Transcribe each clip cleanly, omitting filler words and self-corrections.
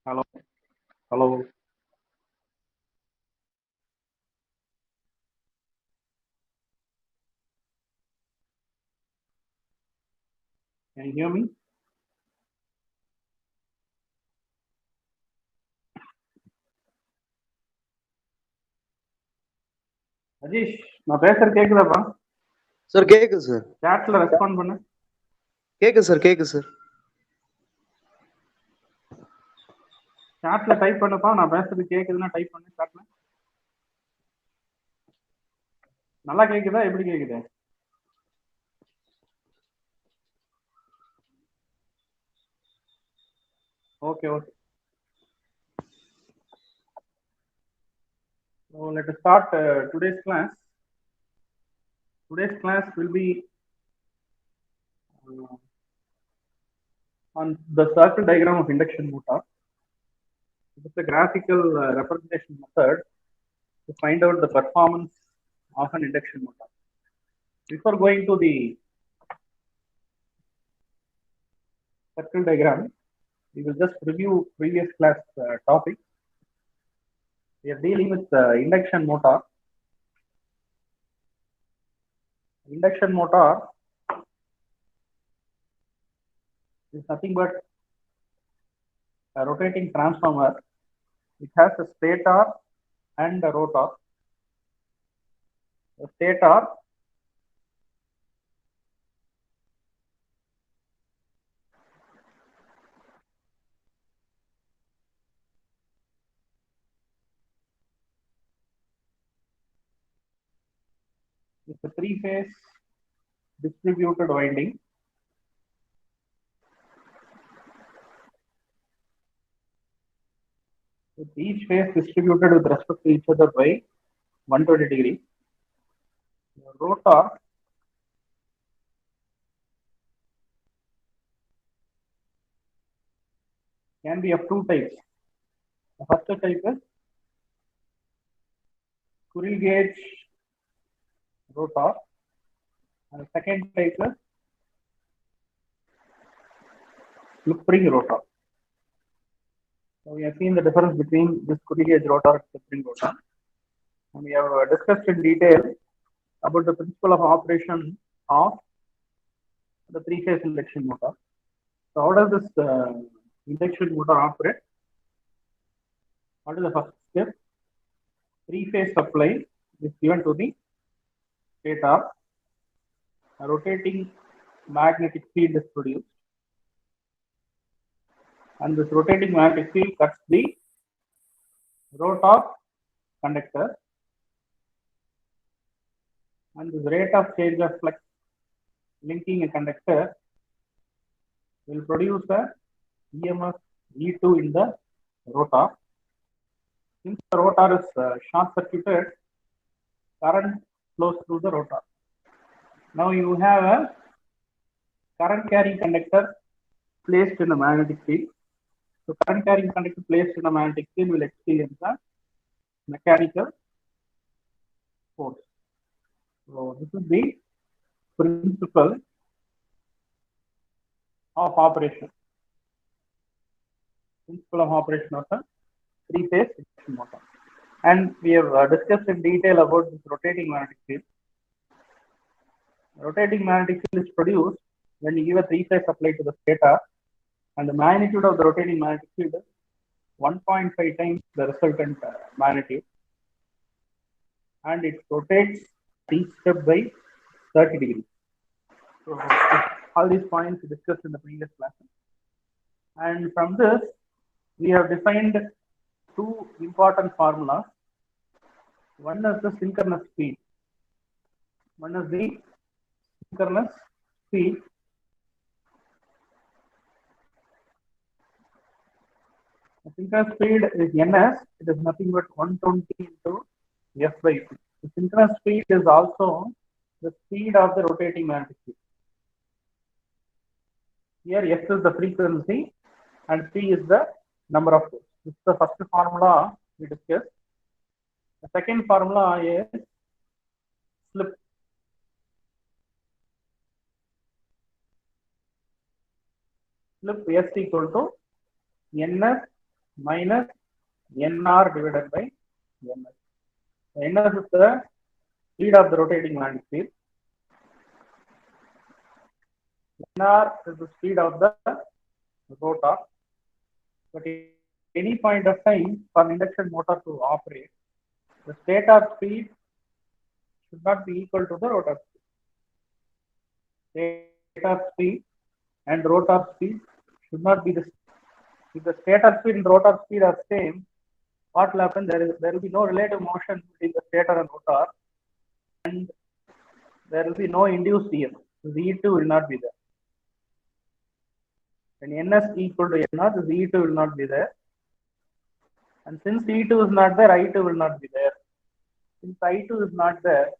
Hello, hello. Can you hear me? Rajesh, நான் பேசுறது கேக்குதாப்பா? சார் கேக்குது சார். சாட்ல ரெஸ்பாண்ட் பண்ணு. கேக்குது சார், கேக்குது சார். சாட்ல டைப் பண்ணுப்பா. நான் பேசுறது கேக்குதுன்னா டைப் பண்ணு சாட்ல. நல்லா கேக்குதா? எப்படி கேக்குது? Okay, okay. So let us start today's class. Today's class will be uh, on the circle diagram of induction motor. It is a graphical representation method to find out the performance of an induction motor. Before going to the circle diagram, we will just review previous class topics. We are dealing with induction motor. Induction motor is nothing but a rotating transformer. It has a stator and a rotor. The stator is a three-phase distributed winding. With each phase distributed with respect to each other by 120 degrees. The rotor can be of two types. The first type is squirrel gauge rotor, and the second type is slip ring rotor. So we have seen the difference between the squirrel gauge rotor and slip ring rotor. And we have discussed in detail about the principle of operation of the three-phase induction motor. So how does this induction motor operate? What is the first step? Three-phase supply is given to the stator. A rotating magnetic field is produced, and this rotating magnetic field cuts the rotor conductor, and this rate of change of flux linking a conductor will produce a EMF E2 in the rotor. Since the rotor is short circuited, current flows through the rotor. Now you have a current carrying conductor placed in a magnetic field. So current carrying conductor placed in a magnetic field will experience a mechanical force. So this is the principle of operation. Principle of operation of a three-phase induction motor. And we have discussed in detail about this rotating magnetic field. Rotating magnetic field is produced when you give a three-phase supply to the stator, and the magnitude of the rotating magnetic field is 1.5 times the resultant magnitude, and it rotates each step by 30 degrees. So all these points discussed in the previous class. And from this, we have defined two important formulas. One is the synchronous speed. One is the synchronous speed. The synchronous speed is ns. It is nothing but 120 into f by p. The synchronous speed is also the speed of the rotating magnetic field. Here s is the frequency and p is the number of poles. This is the first formula we discussed. The second formula is slip. Slip s equal to ns minus nr divided by ns. Ns is the speed of the rotating magnetic field. nr is the speed of the rotor. But at any point of time for induction motor to operate, the stator speed should not be equal to the rotor speed. Stator speed and rotor speed should not be the same. If the stator speed and rotor speed are same, what will happen? There will be no relative motion between the stator and rotor, and there will be no induced EMF. Z2 will not be there. When Ns equal to Nr, Z2 will not be there. And since E2 is not there, I2 will not be there. Since I2 is not there,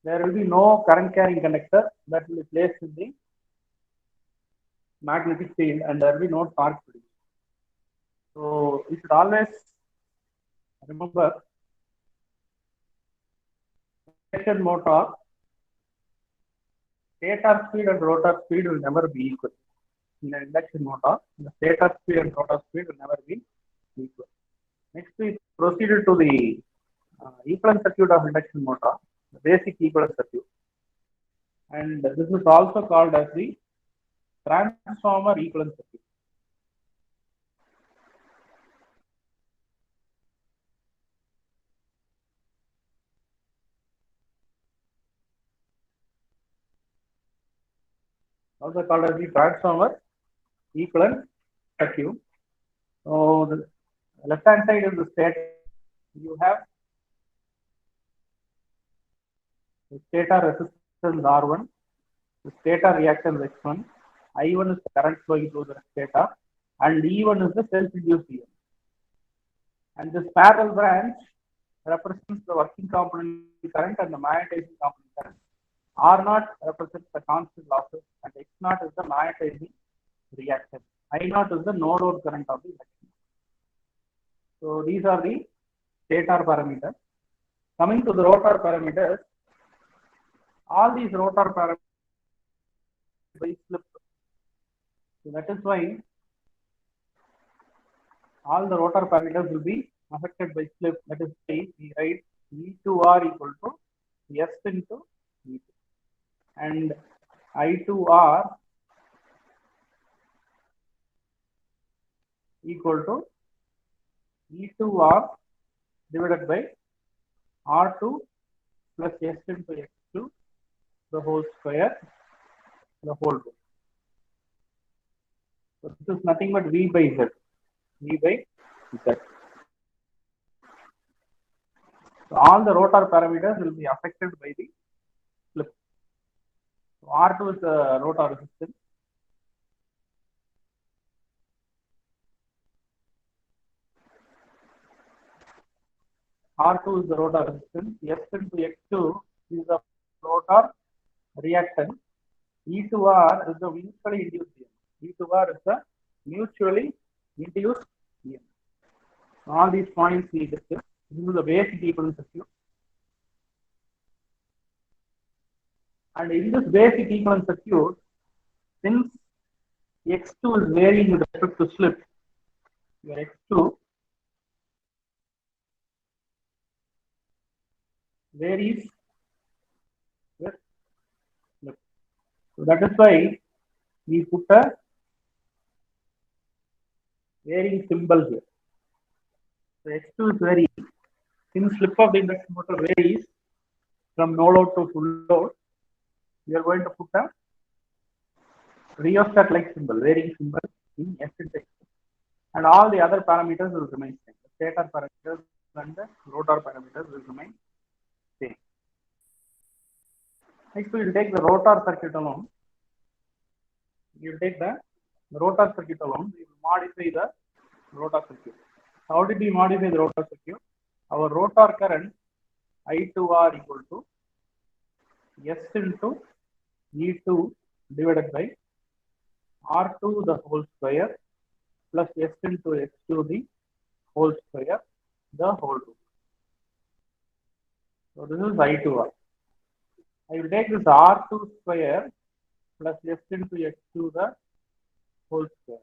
there will be no current carrying conductor that will be placed in the magnetic field, and there will be no torque produced. So you should always remember induction motor, stator speed and rotor speed will never be equal. In an induction motor, the stator speed and rotor speed will never be equal. Next, we proceeded to the equivalent circuit of induction motor, the basic equivalent circuit. And this is also called as the transformer equivalent circuit. Also called as the transformer equivalent circuit. So the left hand side is the state. You have the stator resistance R1, the stator reactance X1, I1 is the current flowing through the stator, and E1 is the self-induced EMF. And this parallel branch represents the working component current and the magnetizing component current. R0 represents the constant losses, and X0 is the magnetizing reactance. I0 is the no load current of the induction. So these are the stator parameters. Coming to the rotor parameters, all these rotor parameters by slip. So that is why all the rotor parameters will be affected by slip. That is why we write E2R equal to S into E2, and I2R equal to E2R divided by R2 plus S into X2 the whole square, the whole root. So this is nothing but V by Z. V by Z. So all the rotor parameters will be affected by the slip. So R2 is the rotor resistance. R2 is the rotor resistance. S into X2 is the rotor reactance. E2R is the mutually induced EMF. E2R is the mutually induced EMF. All these points we discussed. This is the basic equivalent circuit. And in this basic equivalent circuit, since X2 is varying with respect to slip, your X2 varies with slip. So that is why we put a varying symbol here. So X2 is varying. Since slip of the induction motor varies from no load to full load, we are going to put a rheostat like symbol, varying symbol in S into X2. And all the other parameters will remain same. The stator parameters and the rotor parameters will remain same. Next, we will take the rotor circuit alone. We will take the rotor circuit alone. We will modify the rotor circuit. How did we modify the rotor circuit? Our rotor current I2R equal to S into E2 divided by R2 the whole square plus S into X2 the whole square, the whole root. So this is I2R. I will take this R2 square plus S into X2 the whole square.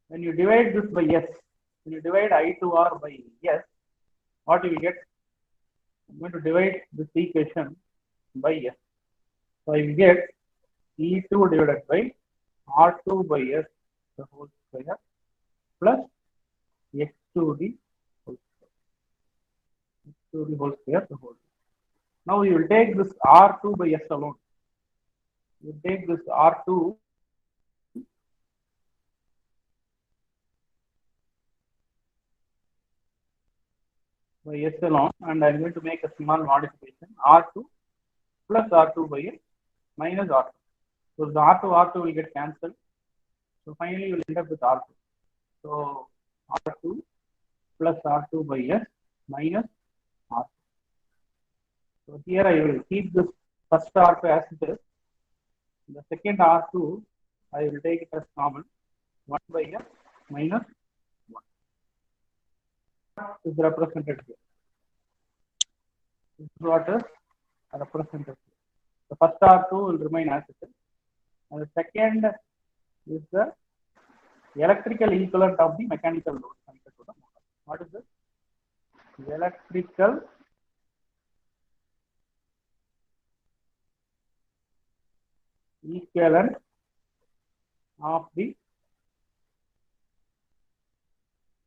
When you divide this by S, when you divide I2R by S, what you will get? I'm going to divide this equation by S. So I will get E2 divided by R2 by S the whole square plus X to the whole square. X to the whole square the whole. Now you will take this R2 by S alone. You take this R2 by S alone, and I'm going to make a small modification. R2 plus R2 by S minus R2. So the R2 will get cancelled. So finally you will end up with R2. So R2 plus R2 by S minus R2. So here I will keep this first R2 as it is. The second R2 I will take it as common. 1 by S minus 1 is represented here. This is what is represented here. The first R2 will remain as it is. And the second is the electrical equivalent of the mechanical load connected to the motor. What is this? The electrical equivalent of the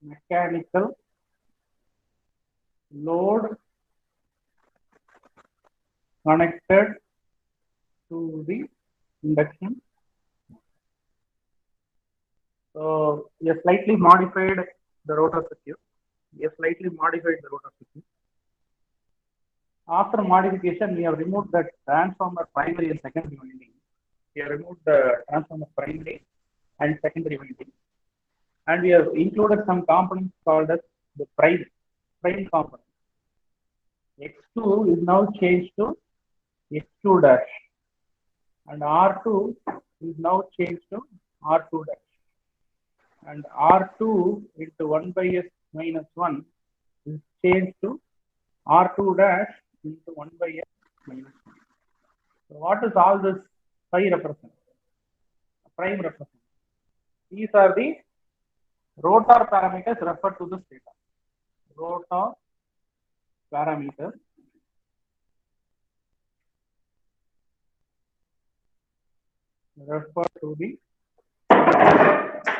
mechanical load connected to the induction. So we have slightly modified the rotor circuit. After modification, we have removed the transformer primary and secondary winding. We have removed the transformer primary and secondary winding, and we have included some components called as the prime component. X2 is now changed to X2 dash, and R2 is now changed to R2 dash, and R2 into 1 by S minus 1 is changed to R2 dash into 1 by S minus 1. So what does all this phi represent? Prime represent. These are the rotor parameters referred to the stator. Rotor parameters refer to the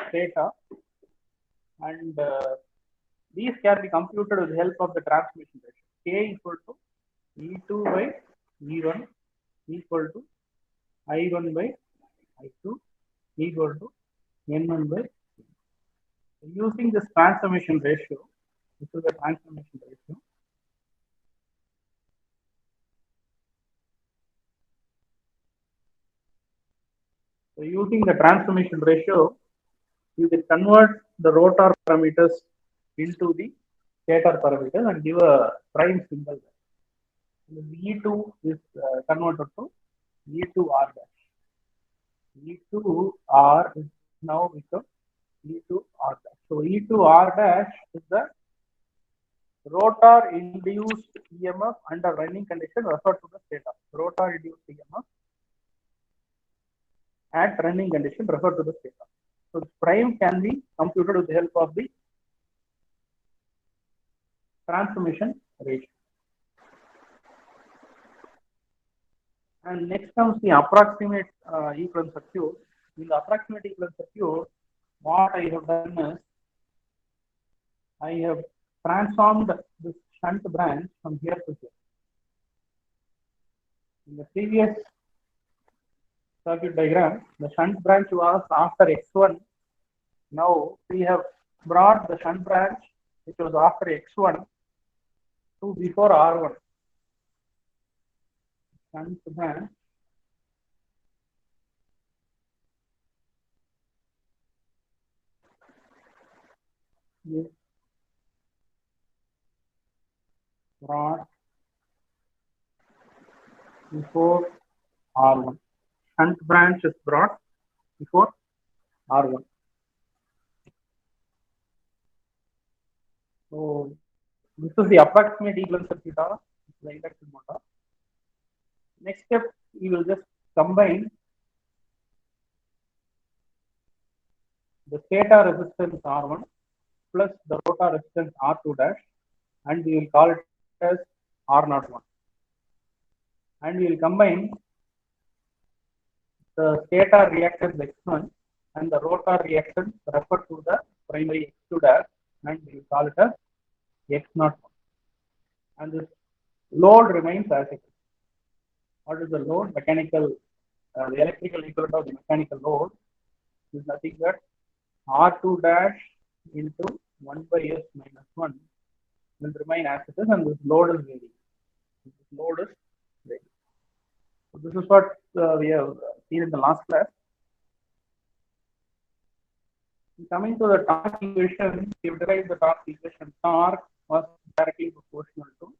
stator, and these can be computed with the help of the transmission ratio. K equal to E2 by E1 equal to I1 by I2 equal to N1 by N. Using this transformation ratio, this is the transformation ratio. So using the transformation ratio, you can convert the rotor parameters into the stator parameters and give a prime symbol. E2 is converted to E2R dash. E2R is now become E2R dash. So E2R dash is the rotor induced EMF under running condition referred to the stator. Rotor induced EMF at running condition referred to the stator. So the prime can be computed with the help of the transformation ratio. And next comes the approximate equivalent circuit. In the approximate equivalent circuit, what I have done is I have transformed this shunt branch from here to here. In the previous circuit diagram, the shunt branch was after X1. Now we have brought the shunt branch which was after X1 to before R1. Shunt branch is brought before R1. Shunt branch is brought before R1. So this is the approximate equivalent circuit of the induction motor. Next step, we will just combine the stator resistance R1 plus the rotor resistance R2 dash, and we will call it as R01. And we will combine the stator reactance X1 and the rotor reactance referred to the primary X2 dash, and we will call it as X01. And this load remains as it is. What is the load? Mechanical, the electrical equivalent of the mechanical load is nothing but R2 dash into 1 by S minus 1 will remain as it is, and this load is varying. This load is varying. So this is what we have seen in the last class. Coming to the torque equation, we have derived the torque equation. Torque was directly proportional to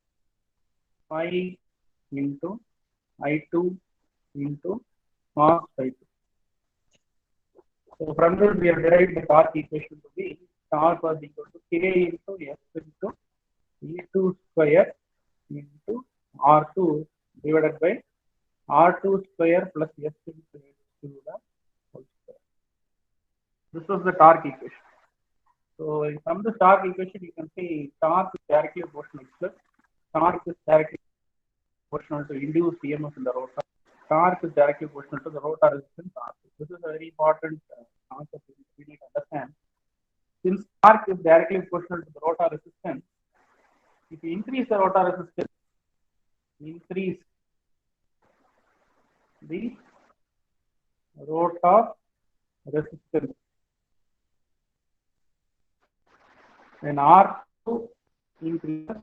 phi into I2 into cos phi2. So from this we have derived the torque equation to be torque was equal to K into S into E2 square into R2 divided by R2 square plus S into H2 the whole square. This was the torque equation. So from the torque equation, you can see torque is directly proportional to slip. Torque is directly proportional to induced EMF in the rotor. Torque is directly proportional to the rotor resistance R2. This is a very important concept we need to understand. Since torque is directly proportional to the rotor resistance, if you increase the rotor resistance, increase the rotor resistance, then R2 increases,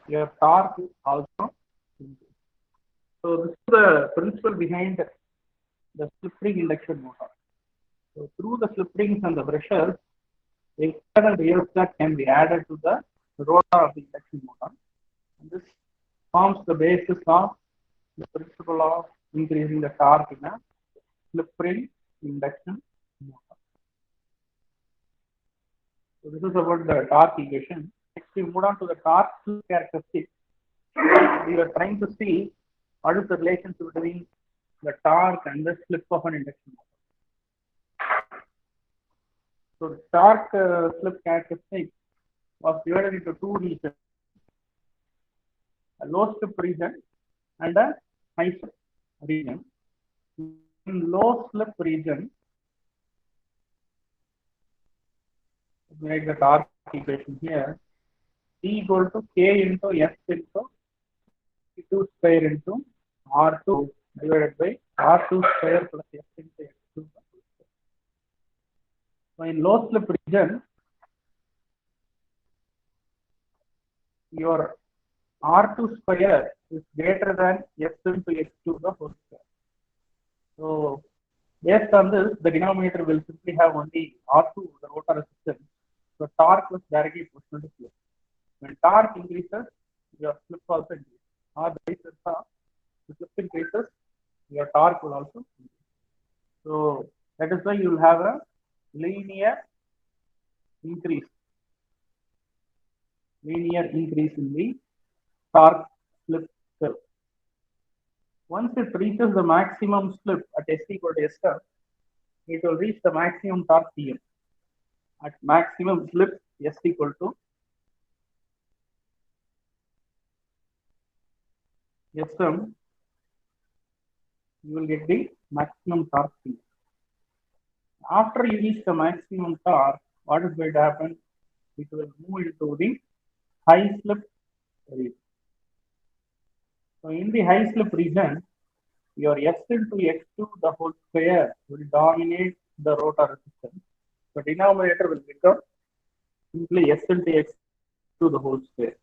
your torque is also increases. So this is the principle behind the slip ring induction motor. So through the slip rings and the brushes, the external rheostat can be added to the rotor of the induction motor. And this forms the basis of the principle of increasing the torque in a slip ring induction motor. So this is about the torque equation. Next we move on to the torque slip characteristics. We are trying to see what is the relationship between the torque and the slip of an induction motor. So torque slip characteristic was divided into two regions, a low slip region and a high slip region. In low slip region, we write the torque equation here. E equal to K into S into E2 square into R2 divided by R2 square plus S into X2. So in low slip region, your R2 square is greater than S into X2 the whole square. So based on this, the denominator will simply have only R2, the rotor resistance. So torque was directly proportional to slip. When torque increases, your slip also increases. Or the vice versa, the slip increases, your torque will also increase. So that is why you will have a linear increase in the torque slip curve. Once it reaches the maximum slip at S equal to S curve, it will reach the maximum torque Tm. At maximum slip S equal to Sm, you will get the maximum torque Tm. After you reach the maximum torque, what is going to happen? It will move into the high slip region. So in the high slip region, your S into X2 the whole square will dominate the rotor resistance. The denominator will become simply S into X2 the whole square.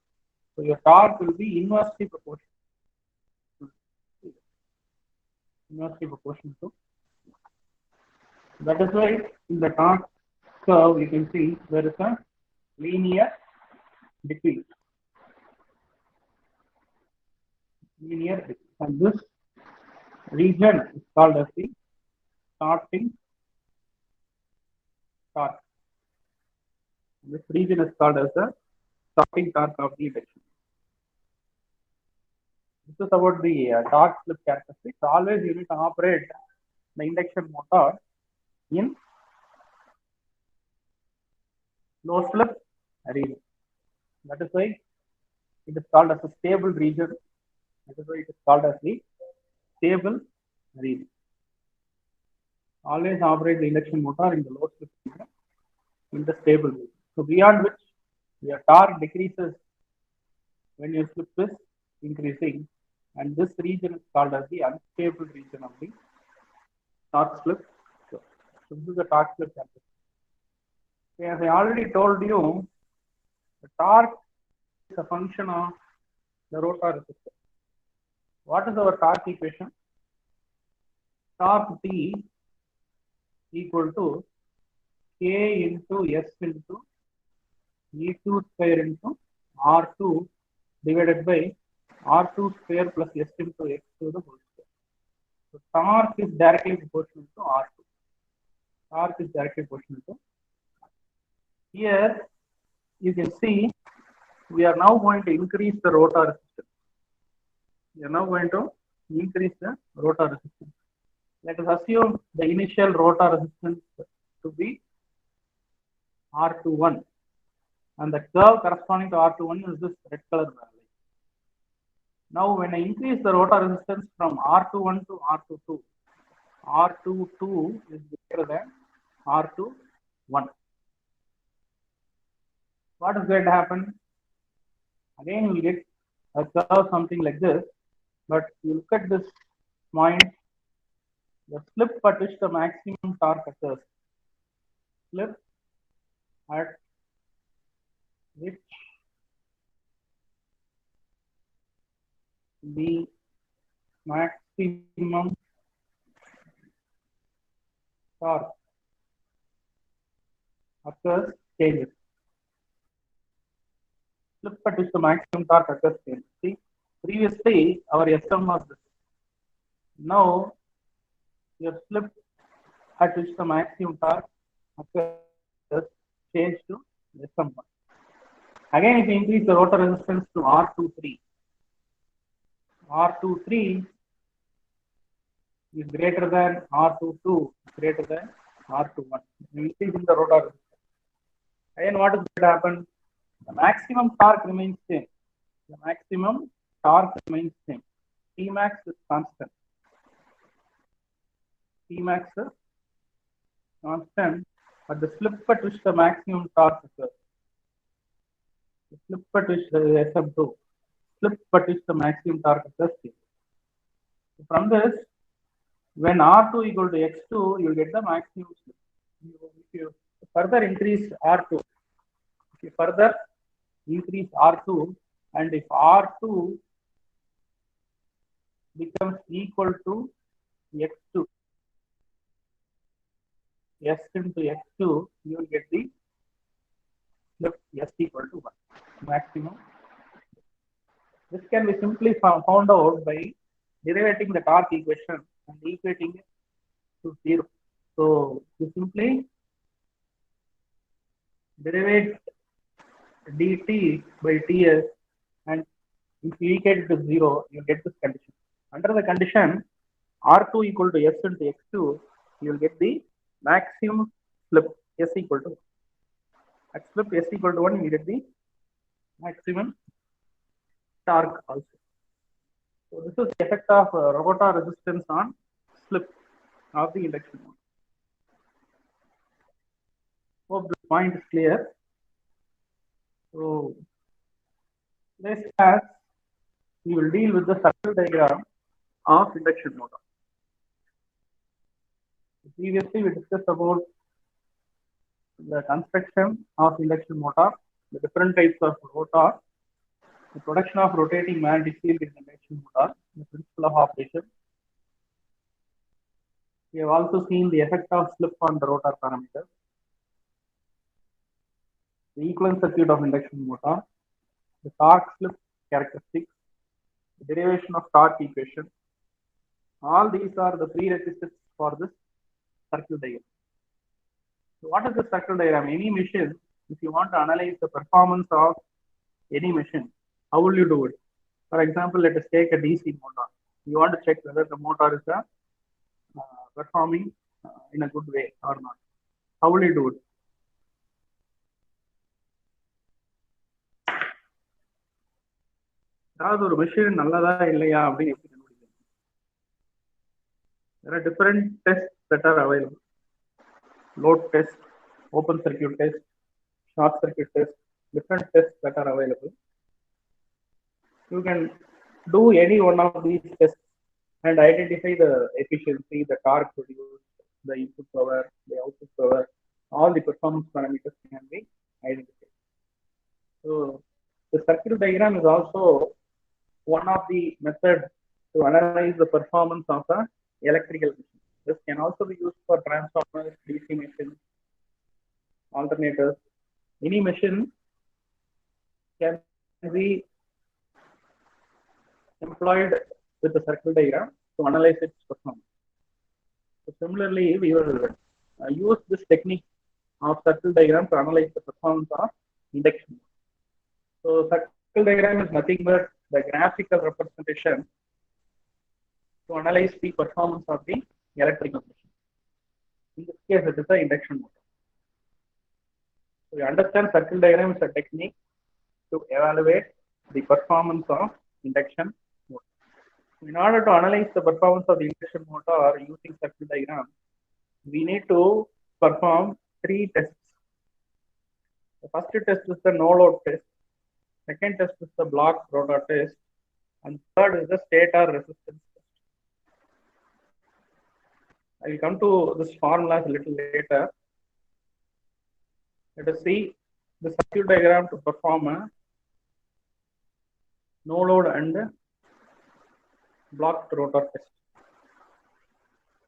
So your torque will be inversely proportional. To. That is why in the torque curve you can see there is a linear decrease. And this region is called as the starting torque. This region is called as the starting torque of the induction. This is about the torque slip characteristics. Always you need to operate the induction motor in low slip region. That is why it is called as a stable region. That is why it is called as the stable region. Always operate the induction motor in the low slip region, in the stable region. So beyond which your torque decreases when your slip is increasing, and this region is called as the unstable region of the torque slip. So this is the torque slip calculation. As I already told you, the torque is a function of the rotor resistance. What is our torque equation? Torque T equal to K into S into E2 square into R2 divided by R2 square plus S into X to the whole square. So torque is directly proportional to R2. Torque is directly proportional to. Here you can see we are now going to increase the rotor resistance. We are now going to increase the rotor resistance. Let us assume the initial rotor resistance to be R21, and the curve corresponding to R21 is this red color value. Now, when I increase the rotor resistance from R21 to R22, R22 is greater than R21. What is going to happen? Again, you will get a curve something like this, but you look at this point, the slip at which the maximum torque occurs. Slip at which the maximum torque occurs changes. Slip at which the maximum torque occurs changes. See, previously our SM was this. Now your slip at which the maximum torque occurs change to SM1. Again, if you increase the rotor resistance to R23, R23 is greater than R22, greater than R21. You increase in the rotor resistance. Again, what is going to happen? The maximum torque remains same. The maximum torque remains same. Tmax is constant. Tmax is constant, but the slip at which the maximum torque occurs. The slip at which the SM2, slip at which the maximum torque occurs. So from this, when R2 equal to X2, you will get the maximum slip. If you further increase R2, if you further increase R2, and if R2 becomes equal to X2, S into X2, you will get the slip S equal to 1, maximum. This can be simply found out by derivating the torque equation and equating it to 0. So you simply derivate dt by ts, and if you equate it to 0, you get this condition. Under the condition R2 equal to S into X2, you will get the maximum slip S equal to 1. At slip S equal to 1, you will get the maximum torque also. So this is the effect of rotor resistance on slip of the induction motor. Hope this point is clear. So this class we will deal with the circle diagram of induction motor. Previously we discussed about the construction of induction motor, the different types of rotor, the production of rotating magnetic field in induction motor, the principle of operation. We have also seen the effect of slip on the rotor parameters, the equivalent circuit of induction motor, the torque slip characteristics, the derivation of torque equation. All these are the prerequisites for this circle diagram. So what is the circle diagram? Any machine, if you want to analyze the performance of any machine, how will you do it? For example, let us take a DC motor. You want to check whether the motor is performing in a good way or not. How will you do it? அதாவது ஒரு machine நல்லதா இல்லையா அப்படின்னு எப்படி கண்டுபிடிக்கிறது? There are different tests that are available. Load test, open circuit test, short circuit test, different tests that are available. You can do any one of these tests and identify the efficiency, the torque produced, the input power, the output power, all the performance parameters can be identified. So the circuit diagram is also one of the methods to analyze the performance of a electrical machine. This can also be used for transformers, DC machines, alternators. Any machine can be employed with the circuit diagram to analyze its performance. So similarly, we will use this technique of circle diagram to analyze the performance of induction. So circle diagram is nothing but the graphical representation to analyze the performance of the electrical machine. In this case, it is the induction motor. So you understand circle diagram is a technique to evaluate the performance of induction motor. In order to analyze the performance of the induction motor using circle diagram, we need to perform 3 tests. The first test is the no load test. Second test is the block rotor test. And third is the stator resistance test. I will come to this formulas a little later. Let us see the circuit diagram to perform a no load and block rotor test.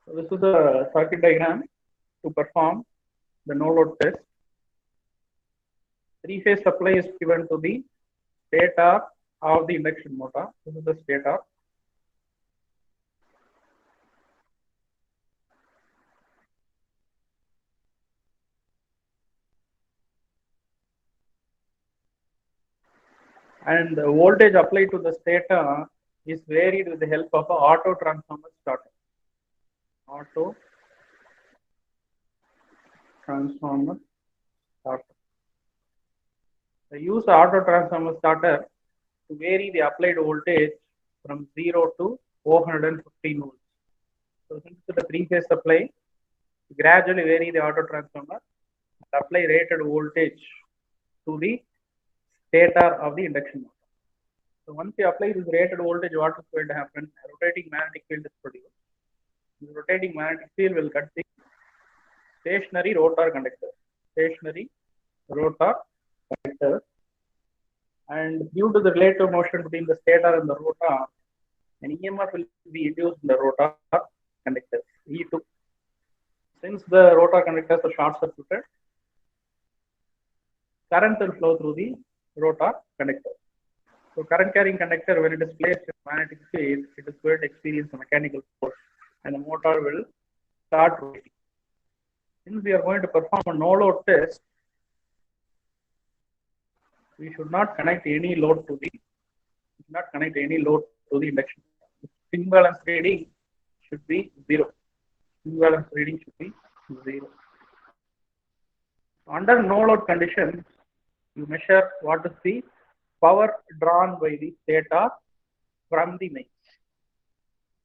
So this is the circuit diagram to perform the no load test. 3-phase supply is given to the stator of the induction motor. This is the stator. And the voltage applied to the stator is varied with the help of an auto transformer starter. Auto transformer starter. I use the auto transformer starter to vary the applied voltage from 0 to 415 volts. So since it's a 3-phase supply, gradually vary the auto transformer and apply rated voltage to the stator of the induction motor. So once you apply this rated voltage, what is going to happen? A rotating magnetic field is produced. The rotating magnetic field will cut the stationary rotor conductor. Stationary rotor conductor. And due to the relative motion between the stator and the rotor, an EMF will be induced in the rotor conductors, E2. Since the rotor conductors are short circuited, current will flow through the rotor conductor. So current carrying conductor, when it is placed in magnetic field, it is going to experience a mechanical force and the motor will start rotating. Since we are going to perform a no load test, we should not connect any load to the induction. Spin balance reading should be 0. Spin balance reading should be 0. Under no load conditions, you measure what is the power drawn by the stator from the mains.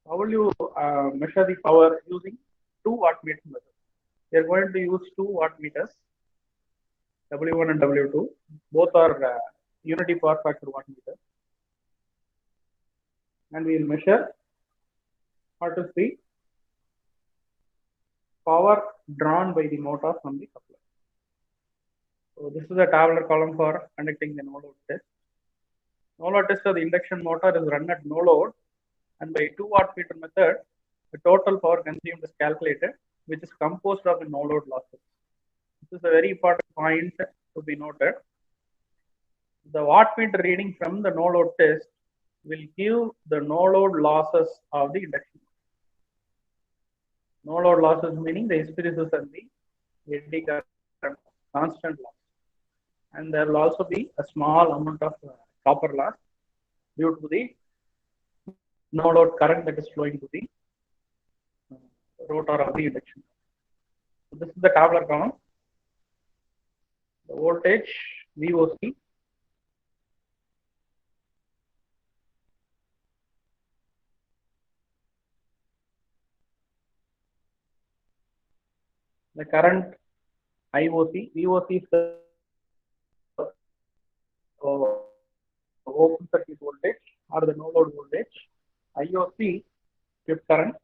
How will you measure the power using 2 wattmeter method? We are going to use 2 wattmeters, W1 and W2. Both are unity power factor wattmeters. And we will measure what is the power drawn by the motor from the coupler. So this is a tabular column for conducting the no load test. No load test of the induction motor is run at no load, and by 2 wattmeter method, the total power consumed is calculated, which is composed of the no load losses. This is a very important point to be noted. The wattmeter reading from the no load test will give the no load losses of the induction. No load losses meaning the hysteresis and the eddy current, constant loss. And there will also be a small amount of copper loss due to the no load current that is flowing to the rotor of the induction. So this is the tabular column. The voltage VOC, the current IOC, VOC is the open circuit voltage or the no load voltage, IOC strip current,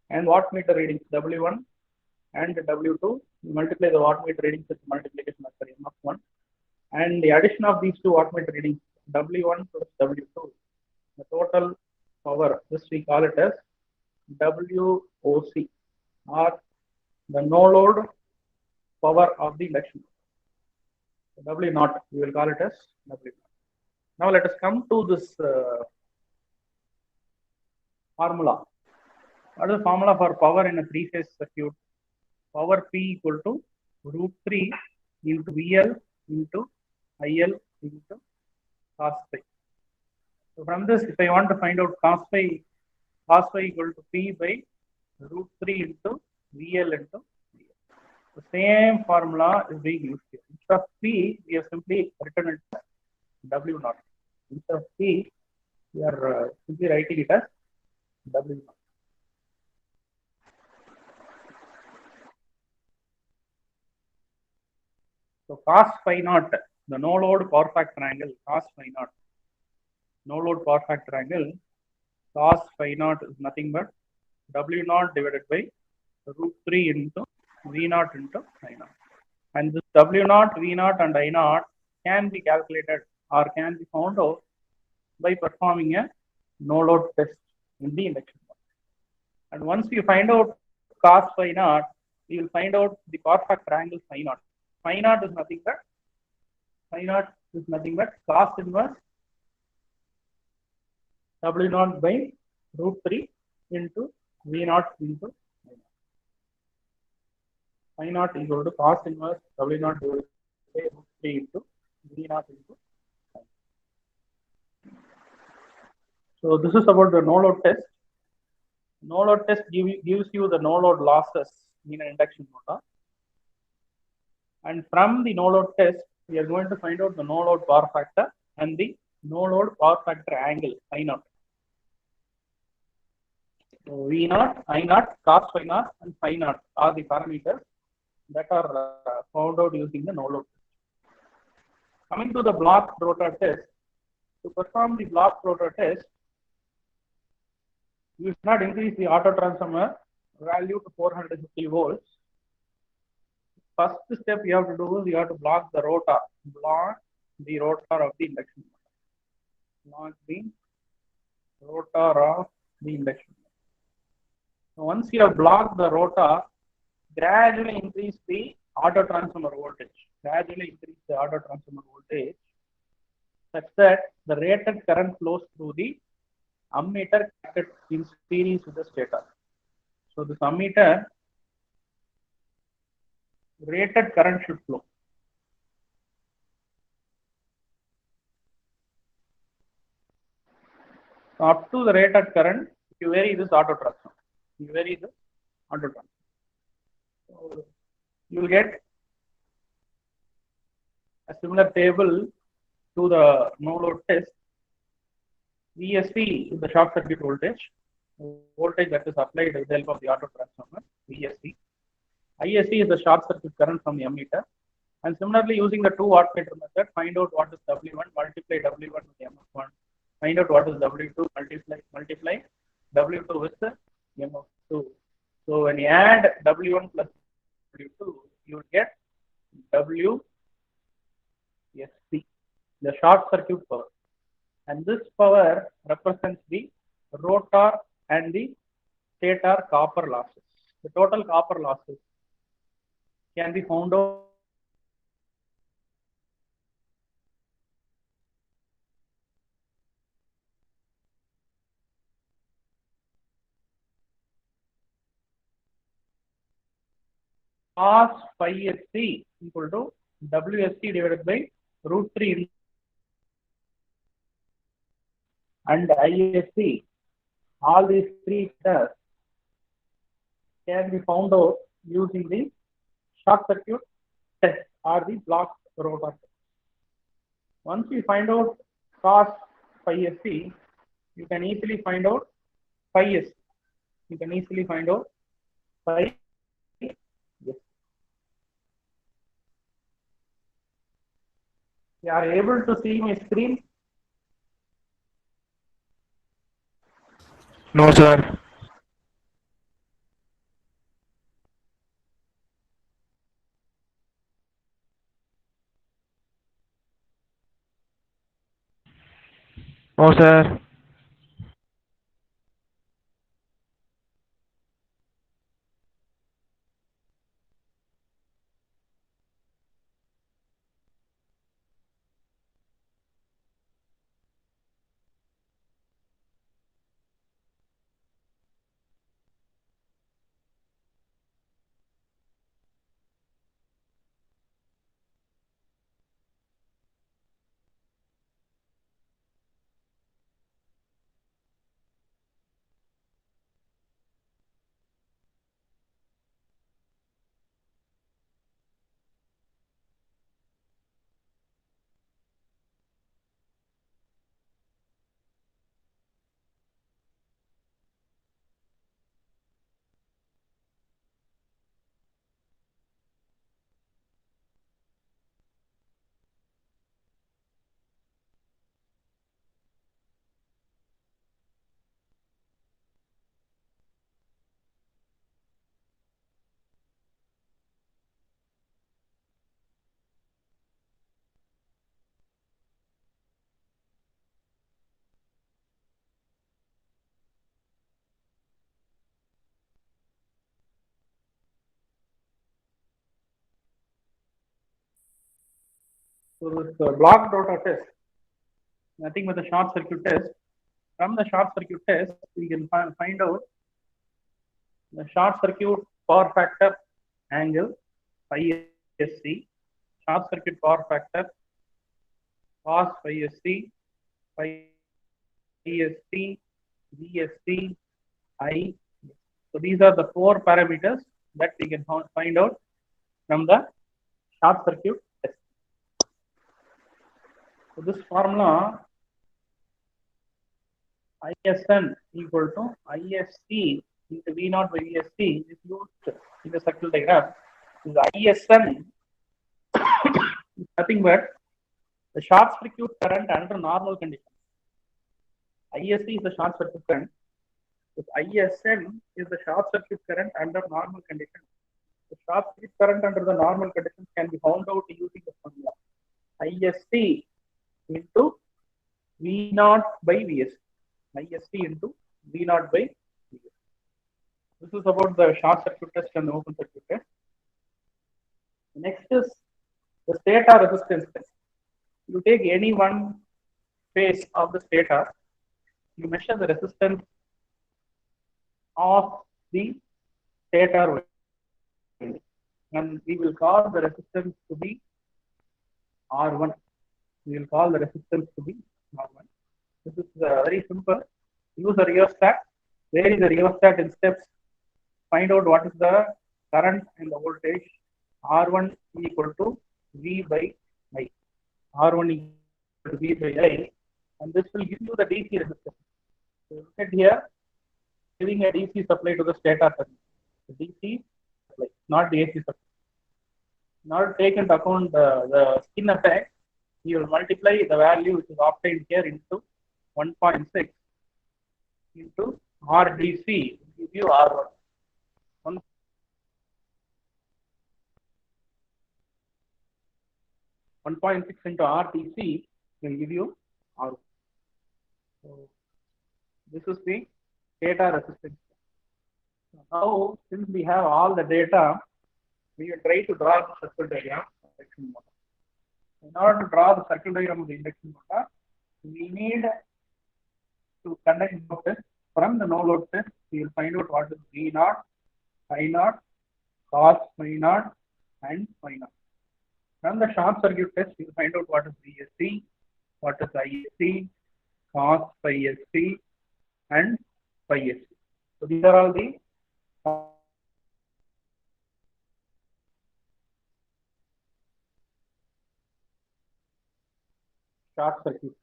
and wattmeter readings W1 and W2. You multiply the wattmeter readings with multiplication factor M1, and the addition of these two wattmeter readings W1 plus W2, the total power, this we call it as WOC, or the no load power of the induction. W naught, we will call it as W naught. Now let us come to this formula. What is the formula for power in a three-phase circuit? Power P equal to root 3 into VL into IL into cos phi. So from this, if I want to find out cos phi equal to P by root 3 into VL into VL. The same formula is being used here. Instead of P, we have simply written it as W naught. Instead of P, we are simply writing it as W naught. So cos phi naught, the no load power factor angle, cos phi naught, no load power factor angle, cos phi naught is nothing but W naught divided by root 3 into V naught into I naught. And this W naught, V naught, and I naught can be calculated or can be found out by performing a no load test in the induction motor. And once we find out cos phi naught, we will find out the power factor angle phi naught. Phi naught is nothing but cos inverse W naught by root 3 into V naught into I naught. Phi naught equal to cos inverse W naught divided by root 3 into V naught into I naught. So this is about the no load test. No load test gives you the no load losses in an induction motor. And from the no load test, we are going to find out the no load power factor and the no load power factor angle I naught. So V naught, I naught, cos phi naught, and phi naught are the parameters that are found out using the no load test. Coming to the block rotor test, to perform the block rotor test, you should not increase the auto transformer value to 450 volts. First step you have to do is you have to block the rotor of the induction motor. Block the rotor of the induction motor. So once you have blocked the rotor, gradually increase the auto transformer voltage. Such that the rated current flows through the ammeter connected in series with the stator. So this ammeter, rated current should flow. So up to the rated current, you vary this auto transformer. So you will get a similar table to the no load test. VSC is the short circuit voltage that is applied with the help of the auto transformer, VSC. ISC is the short circuit current from the ammeter. And similarly, using the 2 wattmeter method, find out what is W1, multiply W1 with MF1. Find out what is W2, multiply W2 with the MF2. So when you add W1 plus W2, you will get WSC, the short circuit power. And this power represents the rotor and the stator copper losses. The total copper losses can be found out cos phi SC equal to WSC divided by root 3 and ISC. All these three terms can be found out using the short circuit test or the block rotor test. Once you find out cos phi SC, you can easily find out phi SC. Phi SC. You are able to see my screen? No, sir. No, sir. So this block data test, nothing but the short circuit test. From the short circuit test, we can find out the short circuit power factor angle phi SC, short circuit power factor cos phi SC, phi SC, VSC, I. So these are the four parameters that we can find out from the short circuit test. So this formula ISN equal to ISC into V naught by VSC is used in the circuit diagram. This ISN is nothing but the short circuit current under normal conditions. ISC is the short circuit current. This ISN is the short circuit current under normal conditions. The short circuit current under the normal conditions can be found out using the formula ISC into V naught by VSC. ISC into V naught by VSC. This is about the short circuit test and the open circuit test. Next is the stator resistance test. You take any one phase of the stator, you measure the resistance of the stator winding, and we will call the resistance to be R1. We will call the resistance to be R1. This is very simple. Use a rheostat. Vary the rheostat in steps. Find out what is the current and the voltage. R1 equal to V by I. R1 equal to V by I. And this will give you the DC resistance. So look at here, giving a DC supply to the stator terminal. The DC supply, not the AC supply. Not take into account the skin effect, you will multiply the value which is obtained here into 1.6 into RDC, give you R1. 1.6 into RDC will give you R1. So this is the data resistance. Now, since we have all the data, we will try to draw the circuit diagram of the induction motor. In order to draw the circuit diagram of the induction motor, we need to conduct no test. From the no load test, we will find out what is V naught, phi naught, cos phi naught, and phi naught. From the short circuit test, we will find out what is VSC, what is ISC, cos phi SC, and phi SC. So these are all the short circuit test.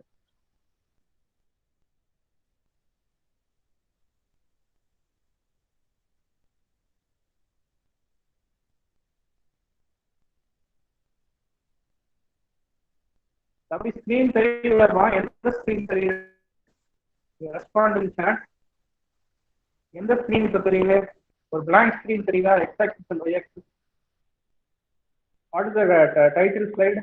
தம்பி screen தெரியலமா? எந்த screen தெரியல? Responding chat எந்த screen இப்ப தெரியல? ஒரு blank screen தெரியுதா? x axis and y axis. What is the title slide?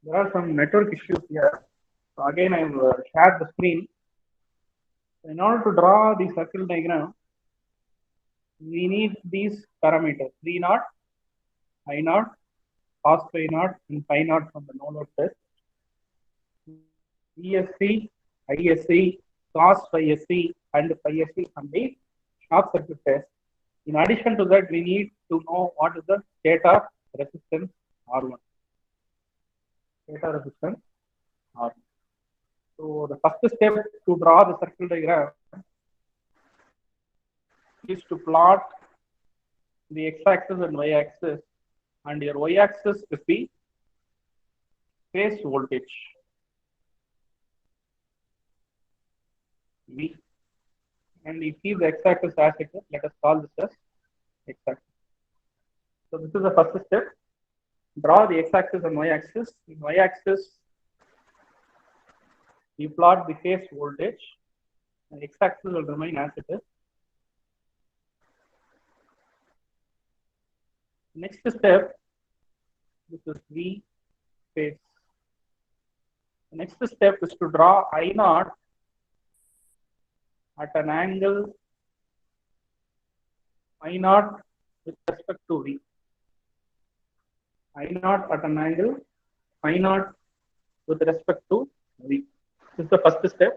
There are some network issues here. So again, I will share the screen. In order to draw the circle diagram, we need these parameters: V naught, I naught, cos phi naught, and phi naught from the no load test. ESC, ISC, cos phi SC, and phi SC from the short circuit test. In addition to that, we need to know what is the stator resistance R1. Stator resistance R1. So the first step to draw the circle diagram is to plot the x-axis and y-axis, and your y-axis is the phase voltage V, and you keep the x-axis as it is. Let us call this as x-axis. So this is the first step. Draw the x-axis and y-axis. In y-axis, you plot the phase voltage, and x-axis will remain as it is. Next step, this is V phase. The next step is to draw I naught at an angle I naught with respect to V. I naught at an angle I naught with respect to V. This is the first step.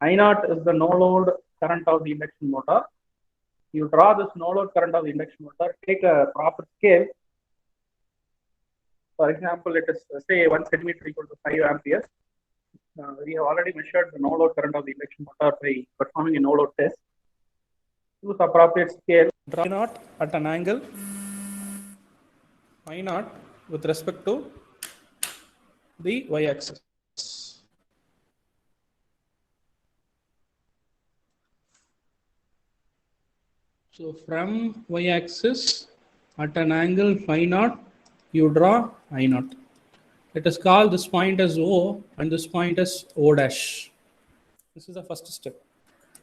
I naught is the no load current of the induction motor. You draw this no load current of the induction motor, take a proper scale. For example, let us say 1 centimeter equal to 5 amperes. We have already measured the no load current of the induction motor by performing a no load test. Use appropriate scale. Draw I naught at an angle I naught with respect to the y-axis. So from y-axis at an angle phi naught, you draw I naught. Let us call this point as O and this point as O dash. This is the first step.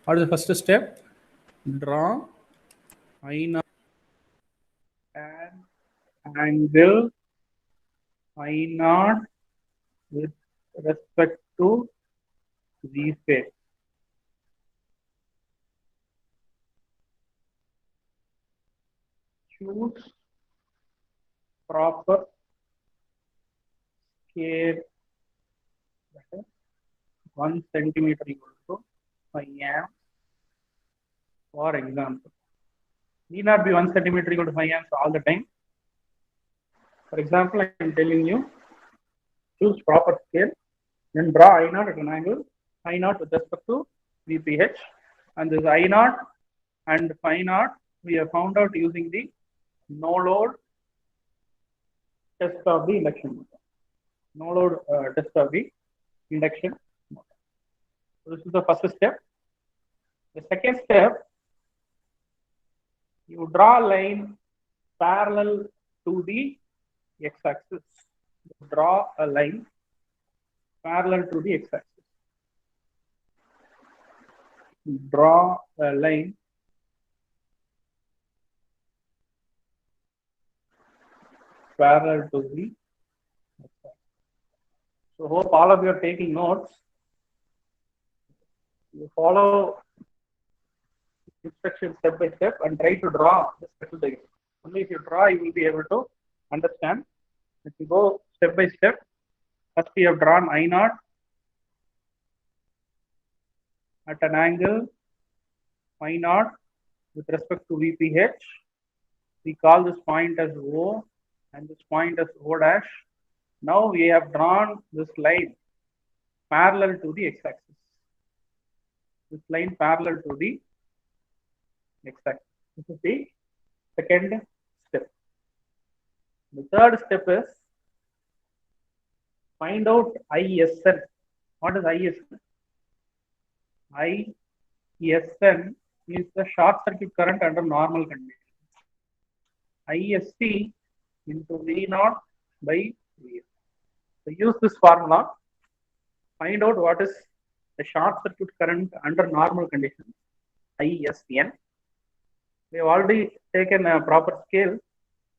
What is the first step? Draw I naught and angle I naught with respect to Z phase. Choose proper scale. 1 centimeter equal to 5 amps. For example, need not be 1 centimeter equal to 5 amps all the time. For example, I am telling you, choose proper scale, then draw I naught at an angle I naught with respect to VPH, and this I naught and phi naught we have found out using the no load test of the induction motor. No load test of the induction motor. So this is the first step. The second step, you draw a line parallel to the x-axis. draw a line parallel to the x-axis. Draw a line parallel to the x-axis. So hope all of you are taking notes. You follow instructions step by step and try to draw the special diagram. Only if you draw, you will be able to understand. If you go step by step, first we have drawn I naught at an angle phi naught with respect to VPH. We call this point as O and this point as O dash. Now we have drawn this line parallel to the x-axis. This line parallel to the x-axis. This is the second step. The third step is find out ISN. What is ISN? ISN is the short circuit current under normal conditions. ISC into V naught by Vs. So use this formula. Find out what is the short circuit current under normal conditions. ISN. We have already taken a proper scale.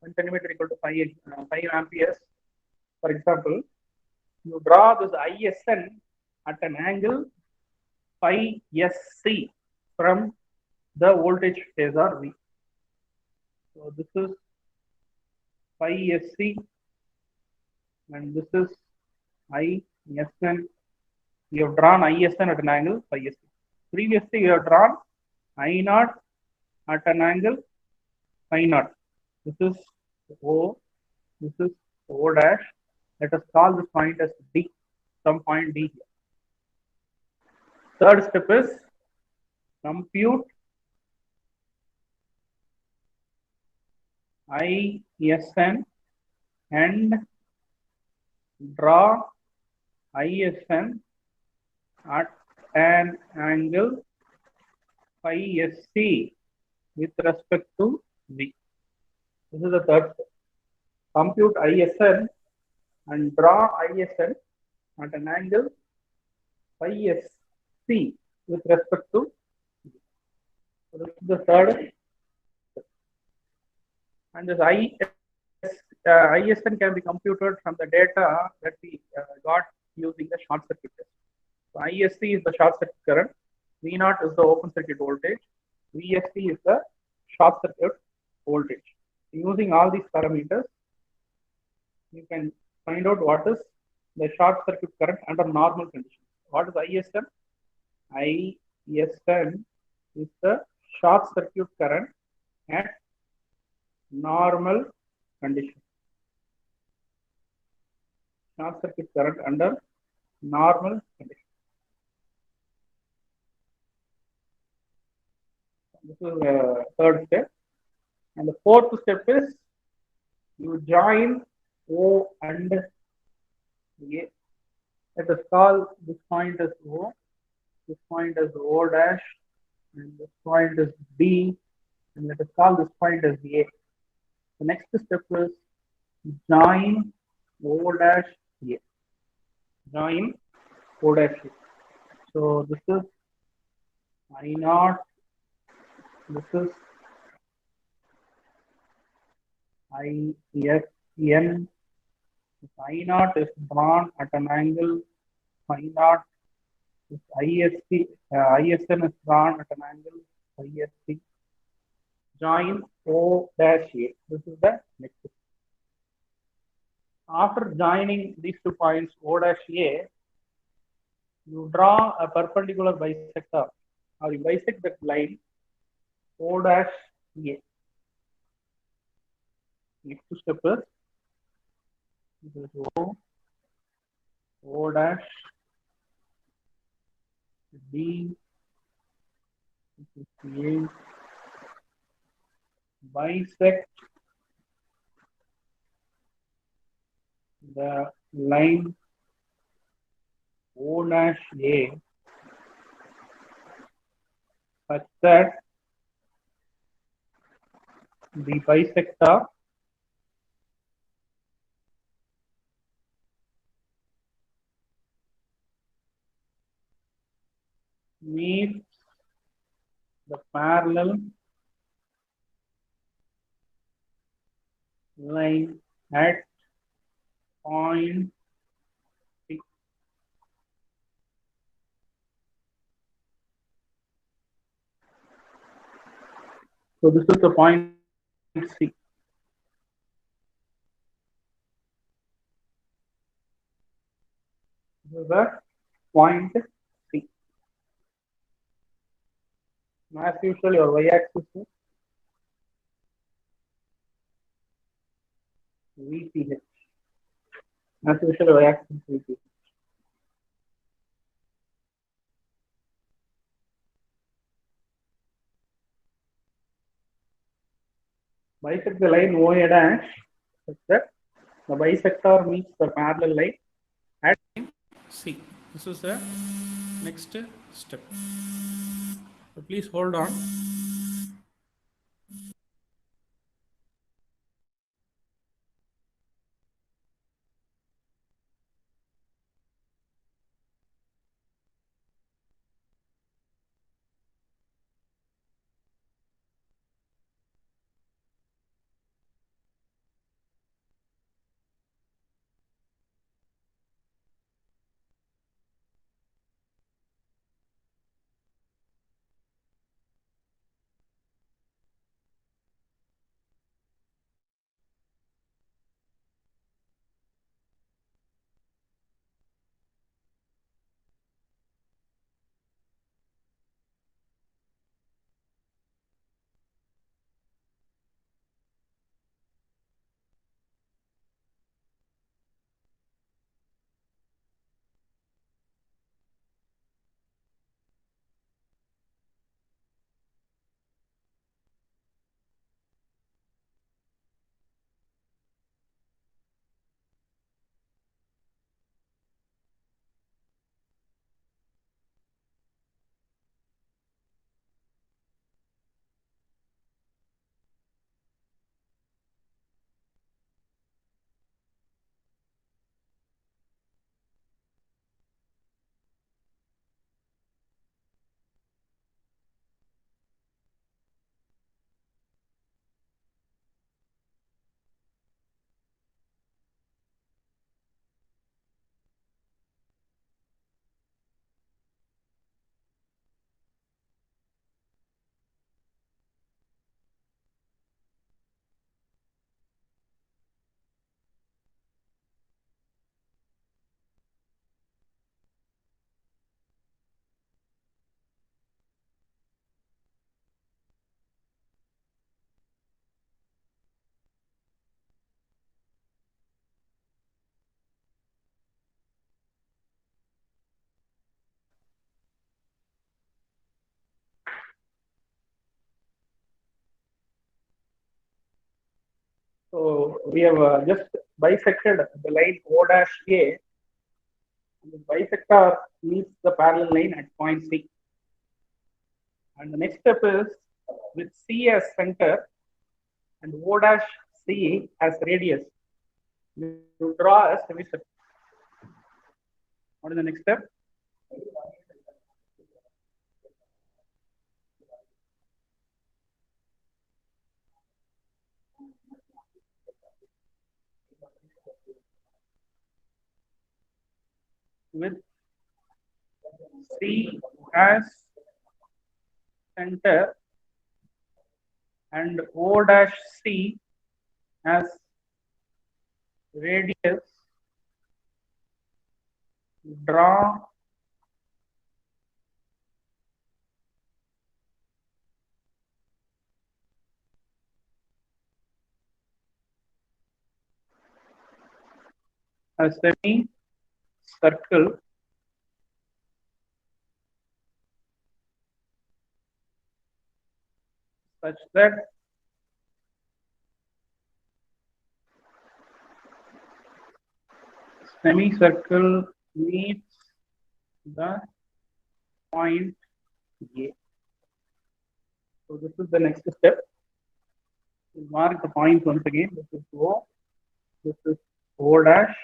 1 centimeter equal to 5 amperes. For example, you draw this ISN at an angle phi SC from the voltage phasor V. So this is phi SC and this is ISN. You have drawn ISN at an angle phi SC. Previously, you have drawn I naught at an angle phi naught. This is O, this is O dash. Let us call this point as D, some point D here. Third step is compute ISN and draw ISN at an angle phi SC with respect to V. This is the third step. Compute ISN and draw ISN at an angle phi SC with respect to V. So this is the third step. And this ISN can be computed from the data that we got using the short circuit test. So ISC is the short circuit current, V naught is the open circuit voltage, VSC is the short circuit voltage. Using all these parameters, you can find out what is the short circuit current under normal conditions. What is ISN? ISN is the short circuit current at normal conditions. Short circuit current under normal conditions. This is the third step. And the fourth step is you join O and A. Let us call this point as O, this point as O dash, and this point is B, and let us call this point as A. The next step is join O dash A. Join O dash A. So this is I naught, this is ISN. I naught is drawn at an angle phi naught. ISN is drawn at an angle phi SC. Join O dash A. This is the next step. After joining these 2 points O dash A, you draw a perpendicular bisector, or you bisect that line O dash A. Next step is O dash B, A, bisect the line O dash A such that the bisector meets the parallel line at point C. So this is the point C. This is the point C. As usual, your y-axis is VTH. As usual, your y-axis is VTH. Bisect the line OA dash such that the bisector meets the parallel line at C. This is the next step. So please hold on. So we have just bisected the line O dash A. The bisector meets the parallel line at point C. And the next step is with C as center and O dash C as radius. You draw a semicircle. What is the next step? With C as center and O dash C as radius, draw a semicircle such that semicircle meets the point A. So this is the next step. We'll mark the points once again. This is O. This is O dash.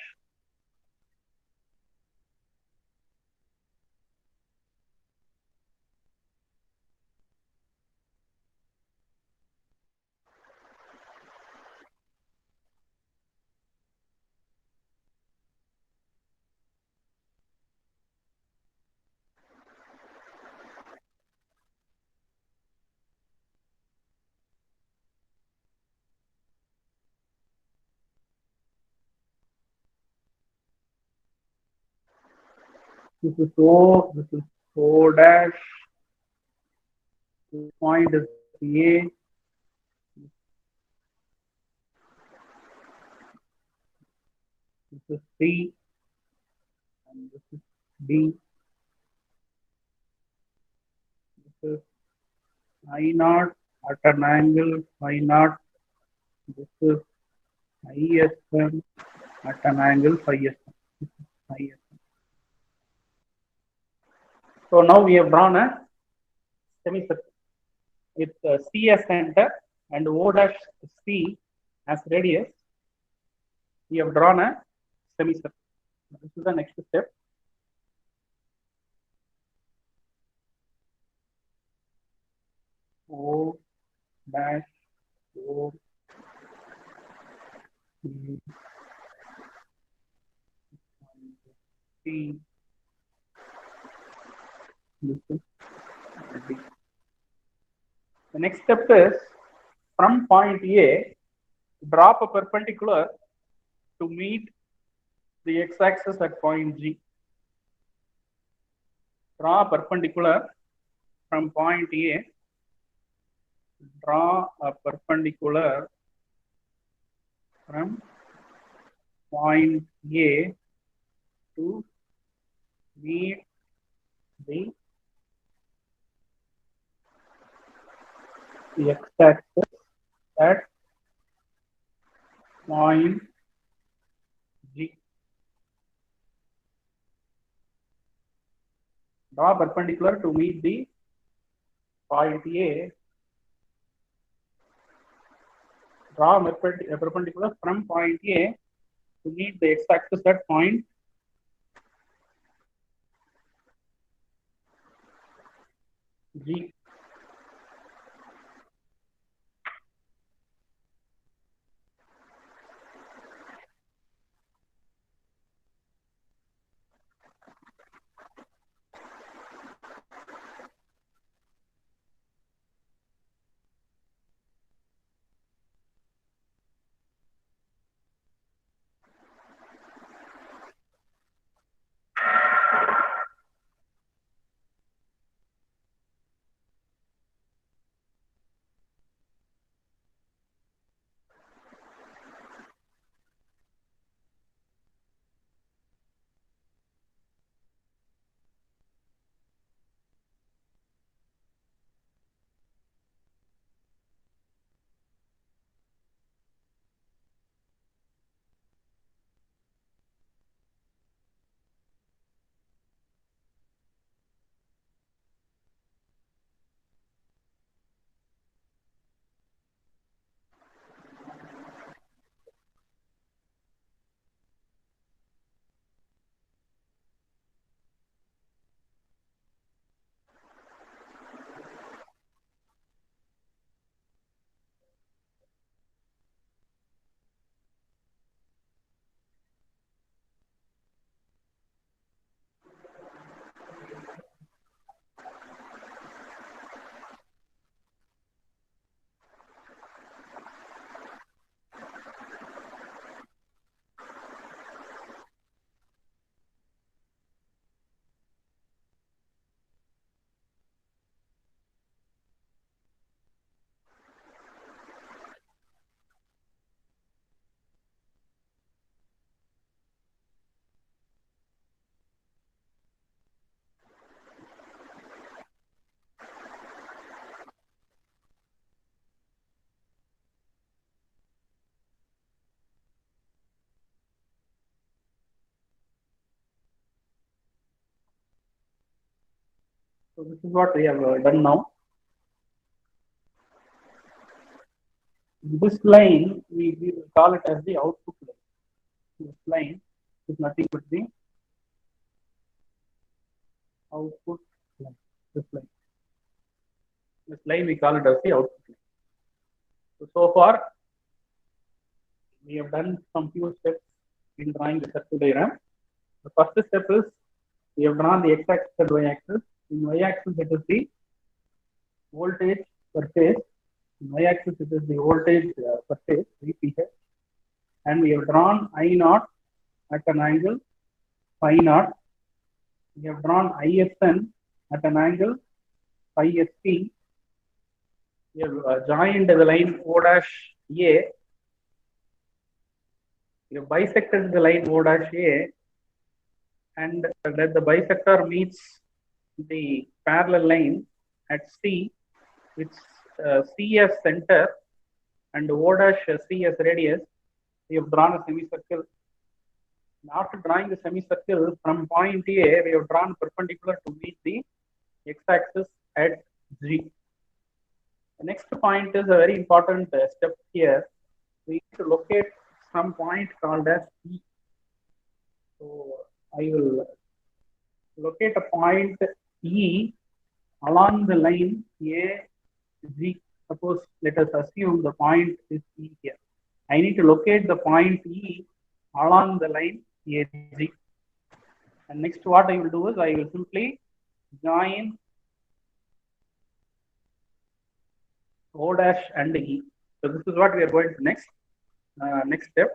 This is O, this is O dash, this point is A, this is C, and this is D. This is I naught at an angle phi naught. This is ISM at an angle phi SM. This is ISM. So now we have drawn a semicircle with C as center and O dash C as radius. We have drawn a semicircle. This is the next step. O dash O C. This is D. The next step is from point A, drop a perpendicular to meet the x-axis at point G. Draw a perpendicular from point A. Draw a perpendicular from point A to meet the x-axis at point G. Draw perpendicular to meet the point A. Draw a perpendicular from point A to meet the x-axis at point G. So this is what we have done now. This line, we will call it as the output line. This line is nothing but the output line. This line. This line we call it as the output line. So far, we have done some few steps in drawing the circle diagram. The first step is we have drawn the x-axis and y-axis. In y-axis, it is the voltage per phase. In y-axis, it is the voltage per phase, VPH. And we have drawn I naught at an angle phi naught. We have drawn ISN at an angle phi st. We have joined the line O dash A. We have bisected the line O dash A, and that the bisector meets the parallel line at C, which C as center and O dash C as radius. We have drawn a semicircle. After drawing the semicircle from point A, we have drawn perpendicular to meet the x-axis at G. The next point is a very important step here. We need to locate some point called as E. So I will locate a point E along the line AG. Suppose let us assume the point is E here. I need to locate the point E along the line AG. And next what I will do is I will simply join O dash and E. So this is what we are going to next step.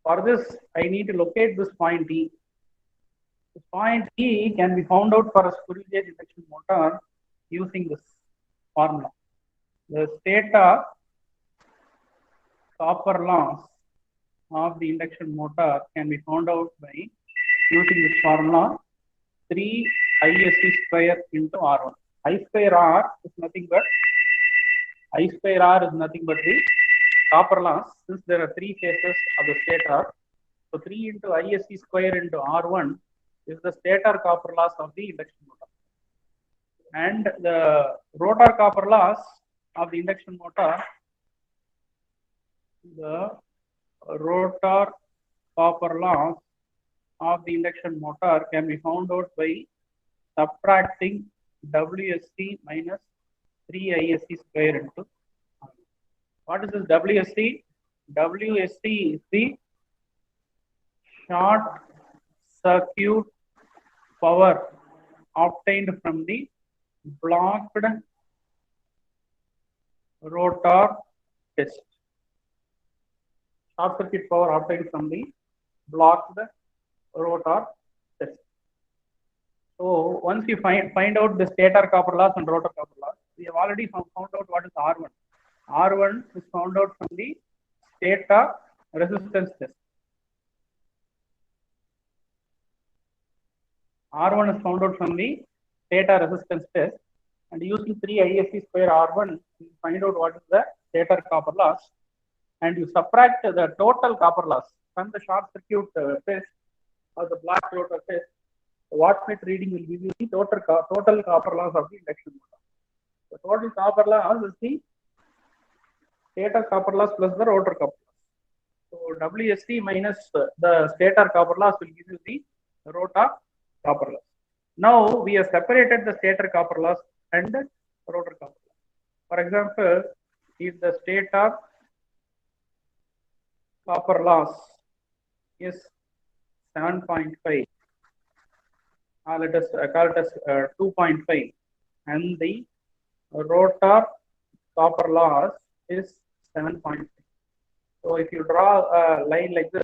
For this, I need to locate this point E. This point E can be found out for a squirrel cage induction motor using this formula. The stator copper loss of the induction motor can be found out by using this formula 3 ISC square into R1. I square R is nothing but the copper loss, since there are three phases of the stator. So 3 into ISC square into R1 is the stator copper loss of the induction motor. And the rotor copper loss of the induction motor, can be found out by subtracting WSC minus 3 ISC square into R1. What is this WSC? WSC is the short circuit power obtained from the blocked rotor test. Short circuit power obtained from the blocked rotor test. So once you find out the stator copper loss and rotor copper loss, we have already found out what is R1. R1 is found out from the stator resistance test. R1 is found out from the stator resistance test, and using 3 ISC square R1, you find out what is the stator copper loss, and you subtract the total copper loss from the short circuit test or the block rotor test. The wattmeter reading will give you the total copper loss of the induction motor. The total copper loss is the stator copper loss plus the rotor copper loss. So WSC minus the stator copper loss will give you the rotor copper loss. Now we have separated the stator copper loss and the rotor copper loss. For example, if the stator copper loss is 7.5, let us call it as 2.5, and the rotor copper loss is 7.5. So if you draw a line like this,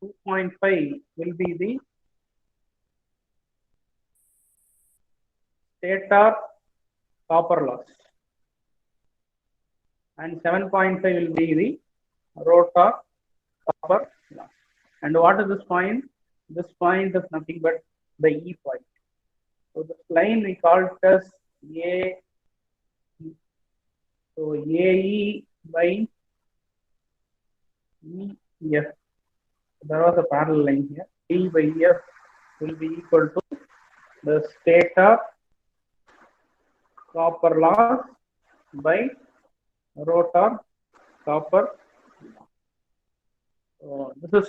2.5 will be the stator copper loss, and 7.5 will be the rotor copper loss. And what is this point? This point is nothing but the E point. So this line we call it as A. So AE by EF. There was a parallel line here. E by EF will be equal to the stator copper loss by rotor copper loss. So this is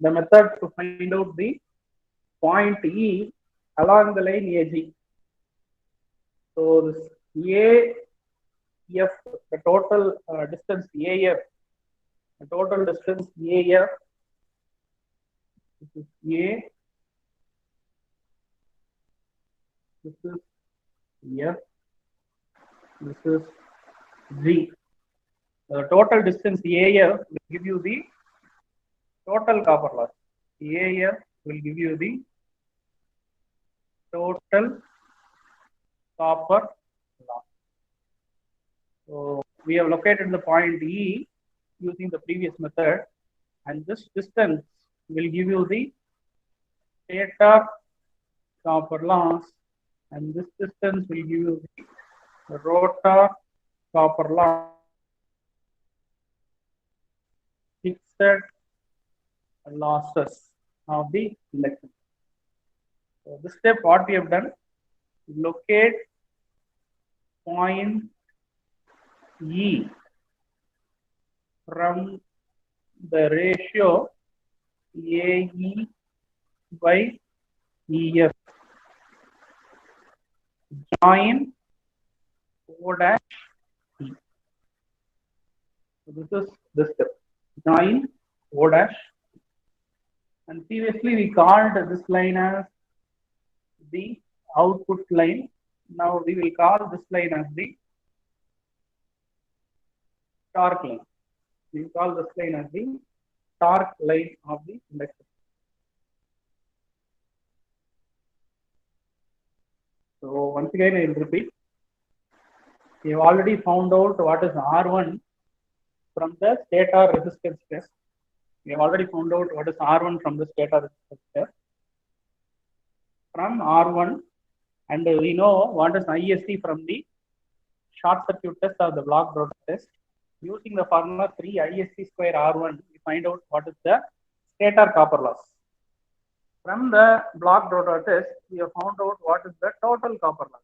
the method to find out the point E along the line AG. So this AF, the total distance AF, this is A, this is F, this is G. The total distance AF will give you the total copper loss. AF will give you the total copper loss. So we have located the point E using the previous method, and this distance will give you the stator copper loss, and this distance will give you the rotor copper loss, fixed losses of the induction. So this step, what we have done, locate point E from the ratio AE by EF. Join O dash E. So this is the step. Join O dash. And previously we called this line as the output line. Now we will call this line as the torque line. We will call this line as the torque line of the inductor. So once again I will repeat. We have already found out what is R1 from the stator resistance test. We have already found out what is R1 from the stator resistance test. From R1, and we know what is ISC from the short circuit test or the block rotor test. Using the formula 3 ISC square R1, we find out what is the stator copper loss. From the block rotor test, we have found out what is the total copper loss.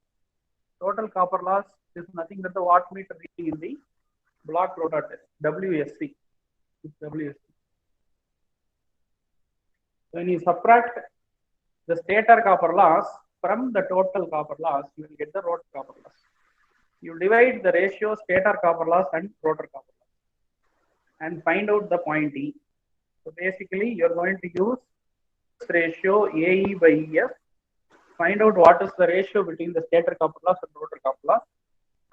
Total copper loss is nothing but the wattmeter reading in the block rotor test, WSC. WSC. When you subtract the stator copper loss from the total copper loss, you will get the rotor copper loss. You divide the ratio stator copper loss and rotor copper loss and find out the point E. So basically, you are going to use this ratio AE by EF. Find out what is the ratio between the stator copper loss and rotor copper loss,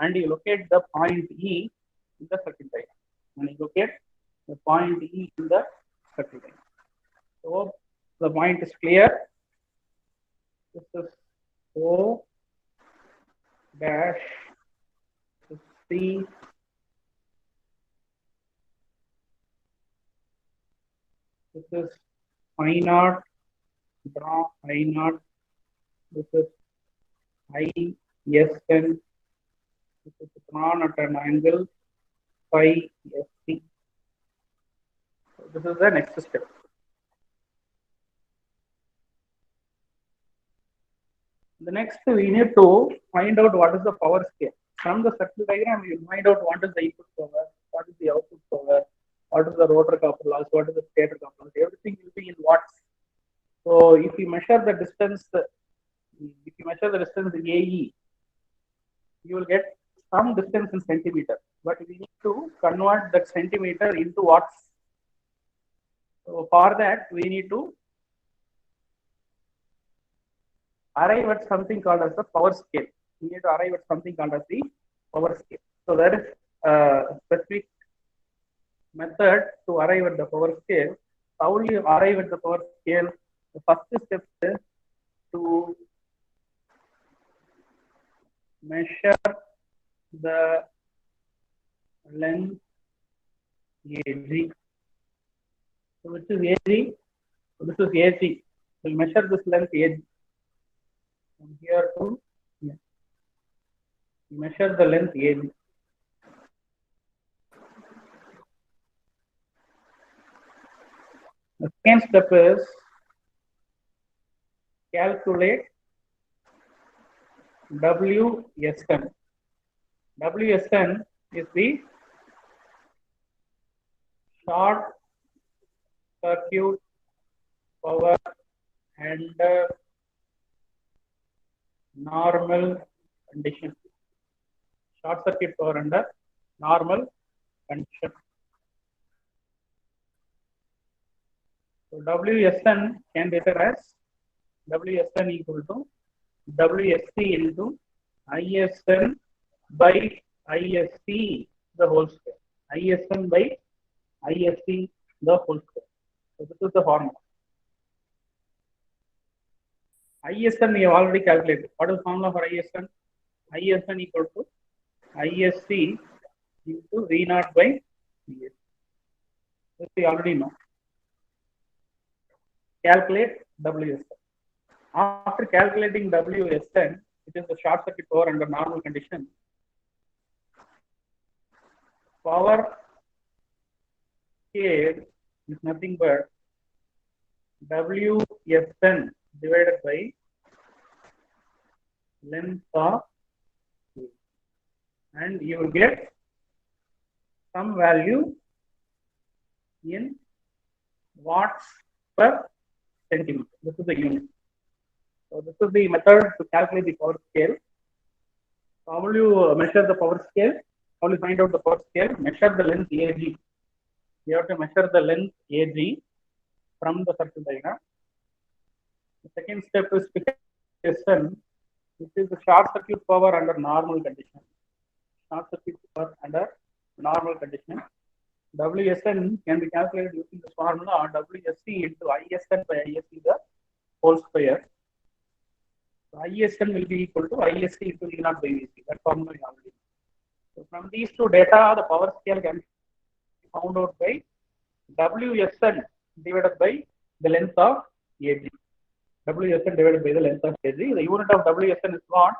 and you locate the point E in the circuit diagram. And you locate the point E in the circuit diagram. So the point is clear. This is O dash C this is I naught, draw I naught, this is ISN, this is drawn at an angle phi SC. So this is the next step. The next we need to find out what is the power scale. From the circuit diagram, you will find out what is the input power, what is the output power, what is the rotor copper loss, what is the stator copper loss. Everything will be in watts. So if you measure the distance, AE, you will get some distance in centimeter. But we need to convert that centimeter into watts. So for that, we need to arrive at something called as the power scale. We need to arrive at something called as the power scale. So there is a specific method to arrive at the power scale. How will you arrive at the power scale? The first step is to measure the length AG. So which is AG? So this is AG. We'll measure this length AG. From here to here. Measure the length AG. The second step is calculate WSN. WSN is the short circuit power under normal condition. Short circuit power under normal condition. So WSN can be written as WSN equal to WSC into ISN by ISC the whole square. ISN by ISC the whole square. So this is the formula. ISN we have already calculated. What is the formula for ISN? ISN equal to ISC into V naught by VS. This we already know. Calculate WSN. After calculating WSN, it is the short circuit power under normal condition. Power scale is nothing but WSN divided by length of A. And you will get some value in watts per centimeter. This is the unit. So this is the method to calculate the power scale. How will you measure the power scale? How will you find out the power scale? Measure the length AG. You have to measure the length AG from the circuit diagram. The second step is to SN, which is the short circuit power under normal condition. Short circuit power under normal condition. WSN can be calculated using this formula WSC into ISN by ISC the whole square. So ISN will be equal to ISC into V naught by VC. That formula is already. So from these two data, the power scale can be found out by WSN divided by the length of AG. WSN divided by the length of AG. The unit of WSN is watt,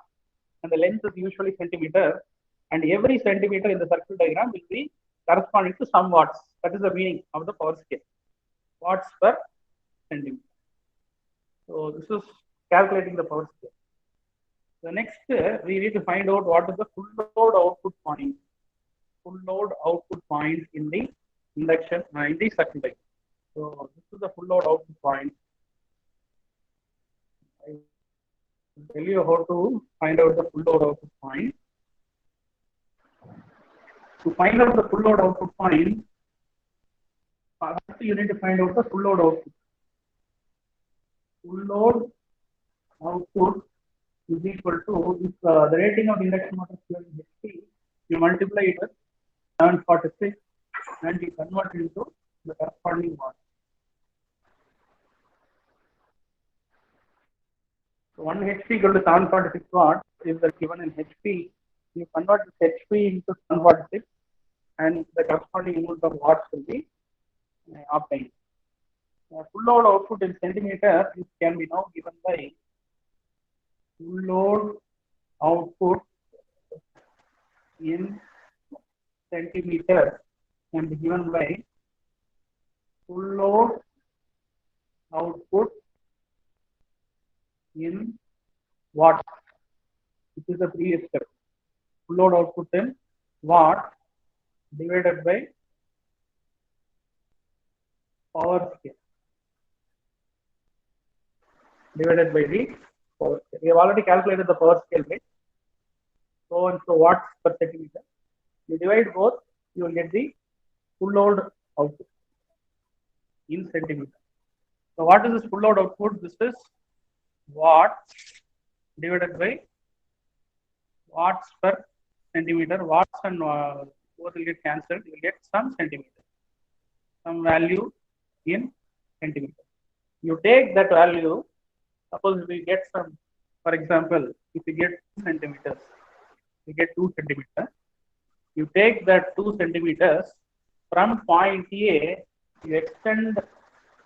and the length is usually centimeter. And every centimeter in the circuit diagram will be corresponding to some watts. That is the meaning of the power scale. Watts per centimeter. So this is calculating the power scale. The next, we need to find out what is the full load output point. Full load output point in the induction, in the circuit diagram. So this is the full load output point. I will tell you how to find out the full load output point. To find out the full load output point, first you need to find out the full load output. Full load output is equal to, if the rating of the induction motor is HP, you multiply it with 746 and you convert it into the corresponding watt. So 1 HP equal to 746 watts is given in HP. You convert this HP into 746 and the corresponding unit of watts will be obtained. Full load output in centimeter, this can be now given by full load output in centimeter can be given by full load output in watt. This is the previous step. Full load output in watt divided by power scale. Divided by the power scale. We have already calculated the power scale rate. So and so watts per centimeter. You divide both, you will get the full load output in centimeter. So what is this full load output? This is watts divided by watts per centimeter. Watts and both will get cancelled. You will get some centimeter, some value in centimeter. You take that value. Suppose we get some, for example, if you get 2 centimeters, you get 2 centimeters. You take that 2 centimeters from point A, you extend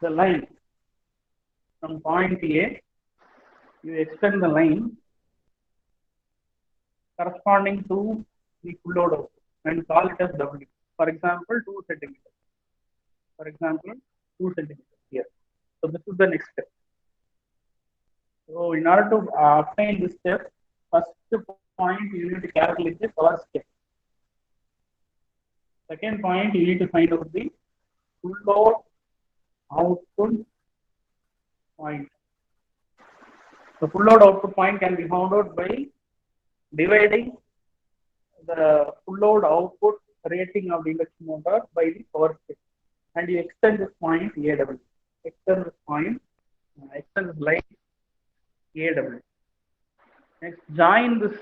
the line. From point A, you extend the line corresponding to the full load output and call it as W. For example, 2 centimeters. For example, 2 centimeters here. So this is the next step. So in order to obtain this step, first point you need to calculate the power scale. Second point you need to find out the full load output point. The full load output point can be found out by dividing the full load output rating of the induction motor by the power scale, and you extend this point AW. Extend this point, extend this line AW. Next, join this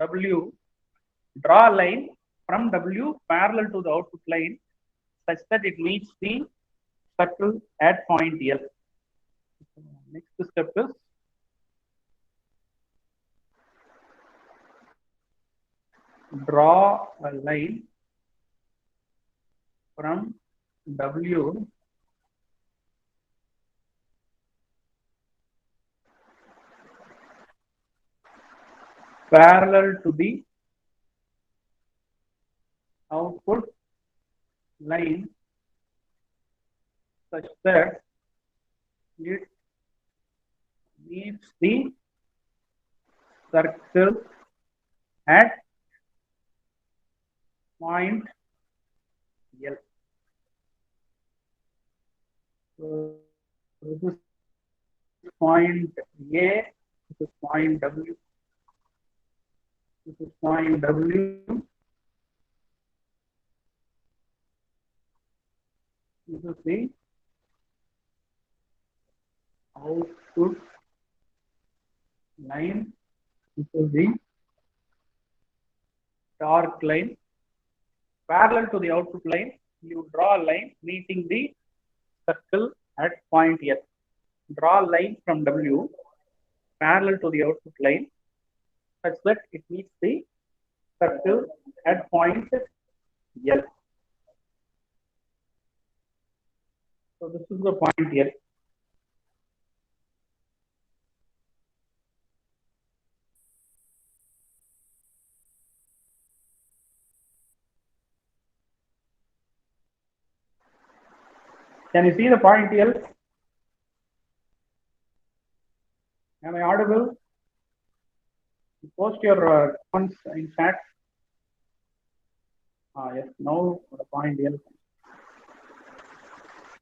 AW, draw a line from W parallel to the output line such that it meets the circle at point L. Next step is draw a line from W parallel to the output line such that it meets the circle at point L. So this is point A, this is point W, this is point W, this is the output line, this is the dark line. Parallel to the output line, you draw a line meeting the circle at point S. Draw a line from W parallel to the output line such that it meets the circle at point L. So this is the point L. Can you see the point L? Am I audible? Post your comments in chat. Yes, now the point L.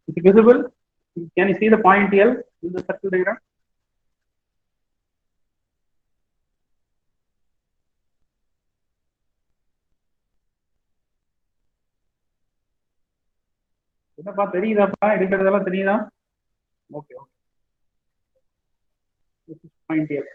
Is it visible? Can you see the point L in the circle diagram? என்னப்பா தெரியுதாப்பா எடுக்கிறதெல்லாம் தெரியுதா? Okay, okay. This is point L.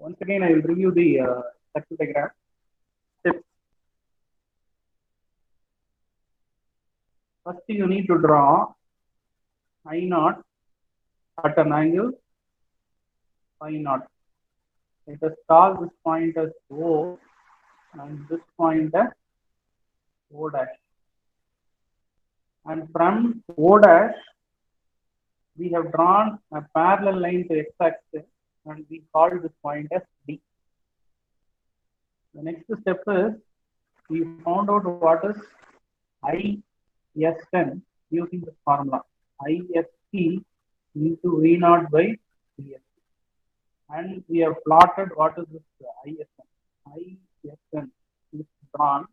Once again, I will review the circle diagram. Steps. First, you need to draw I naught at an angle phi naught. Let us call this point as O and this point as O dash. And from O dash, we have drawn a parallel line to x-axis and we call this point as D. The next step is we found out what is ISN using this formula. ISP into V naught by DS. And we have plotted what is this ISN. ISN is drawn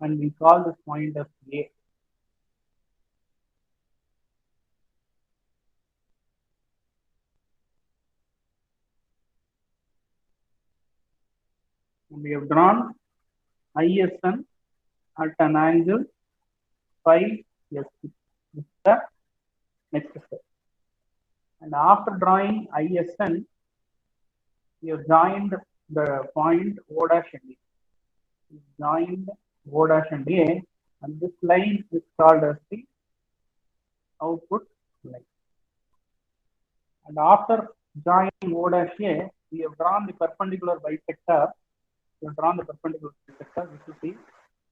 and we call this point as A. And we have drawn ISN at an angle phi SP. This is the next step. And after drawing ISN, we have joined the point O dash and A. We joined O dash and A, and this line is called as the output line. And after joining O dash A, we have drawn the perpendicular bisector. We have drawn the perpendicular bisector. This is the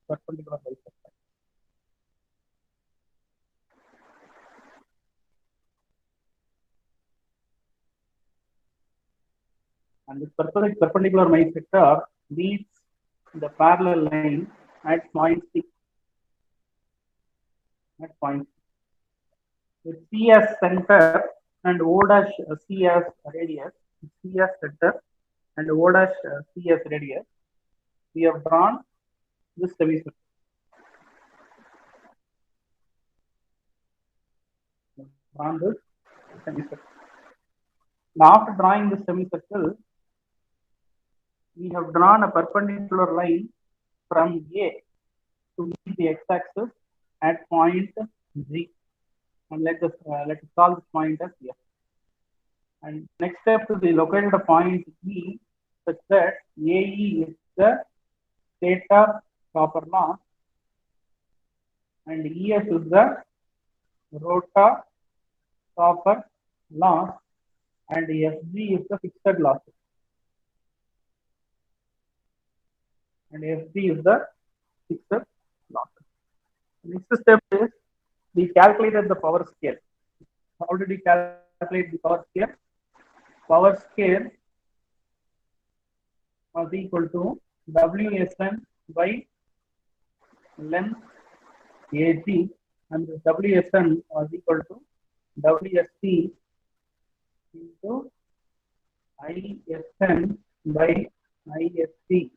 perpendicular bisector. And this perpendicular bisector meets the parallel line at point C. At point C. With C as center and O dash C as radius, C as center and O dash C as radius, we have drawn this semicircle. Drawn this semicircle. Now, after drawing this semicircle, we have drawn a perpendicular line from A to meet the x-axis at point G. And let us call this point as F. And next step is we locate a point E such that AE is the stator copper loss and ES is the rotor copper loss and FG is the fixed loss. And FG is the fixed loss. Next step is we calculated the power scale. How did we calculate the power scale? Power scale was equal to WSN by length AG, and the WSN was equal to WSC into ISN by ISC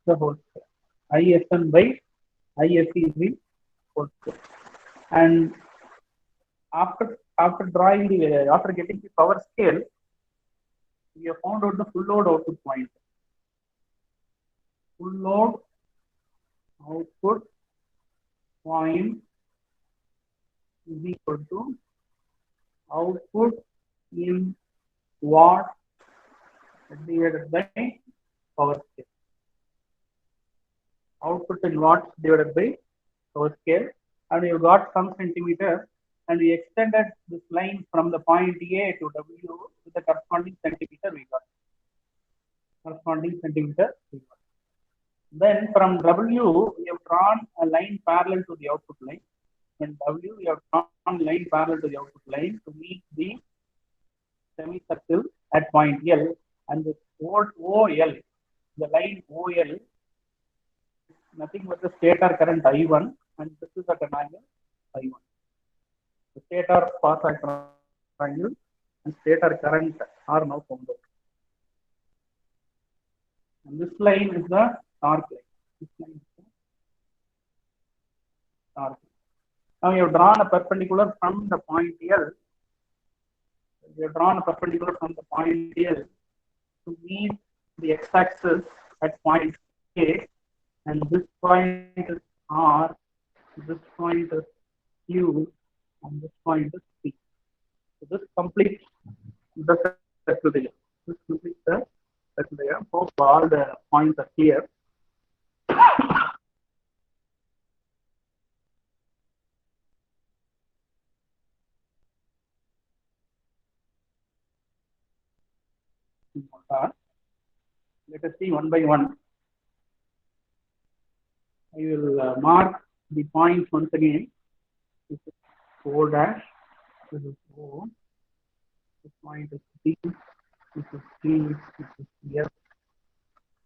the whole square. ISN by ISC is the whole square. And after getting the power scale, we have found out the full load output point. Full load output point is equal to output in watt divided by power scale. Output in watts divided by power scale, and you got some centimeters, and we extended this line from the point A to W with the corresponding centimeter we got. Then from W, we have drawn a line parallel to the output line. And W, we have drawn a line parallel to the output line to meet the semicircle at point L. And the OL, the line OL, nothing but the stator current I1, and this is at an angle I1. The stator power factor angle and stator current are now found out. And this line is the torque line. This line is the torque line. Now you have drawn a perpendicular from the point L. You have drawn a perpendicular from the point L to meet the x-axis at point A, and this point is R, this point is Q, and this point is P. So this completes the circle. This completes the That's there. Hope all the points are clear. Let us see one by one. I will mark the points once again. This is O dash. This is O. This point is C. This is T. This is F.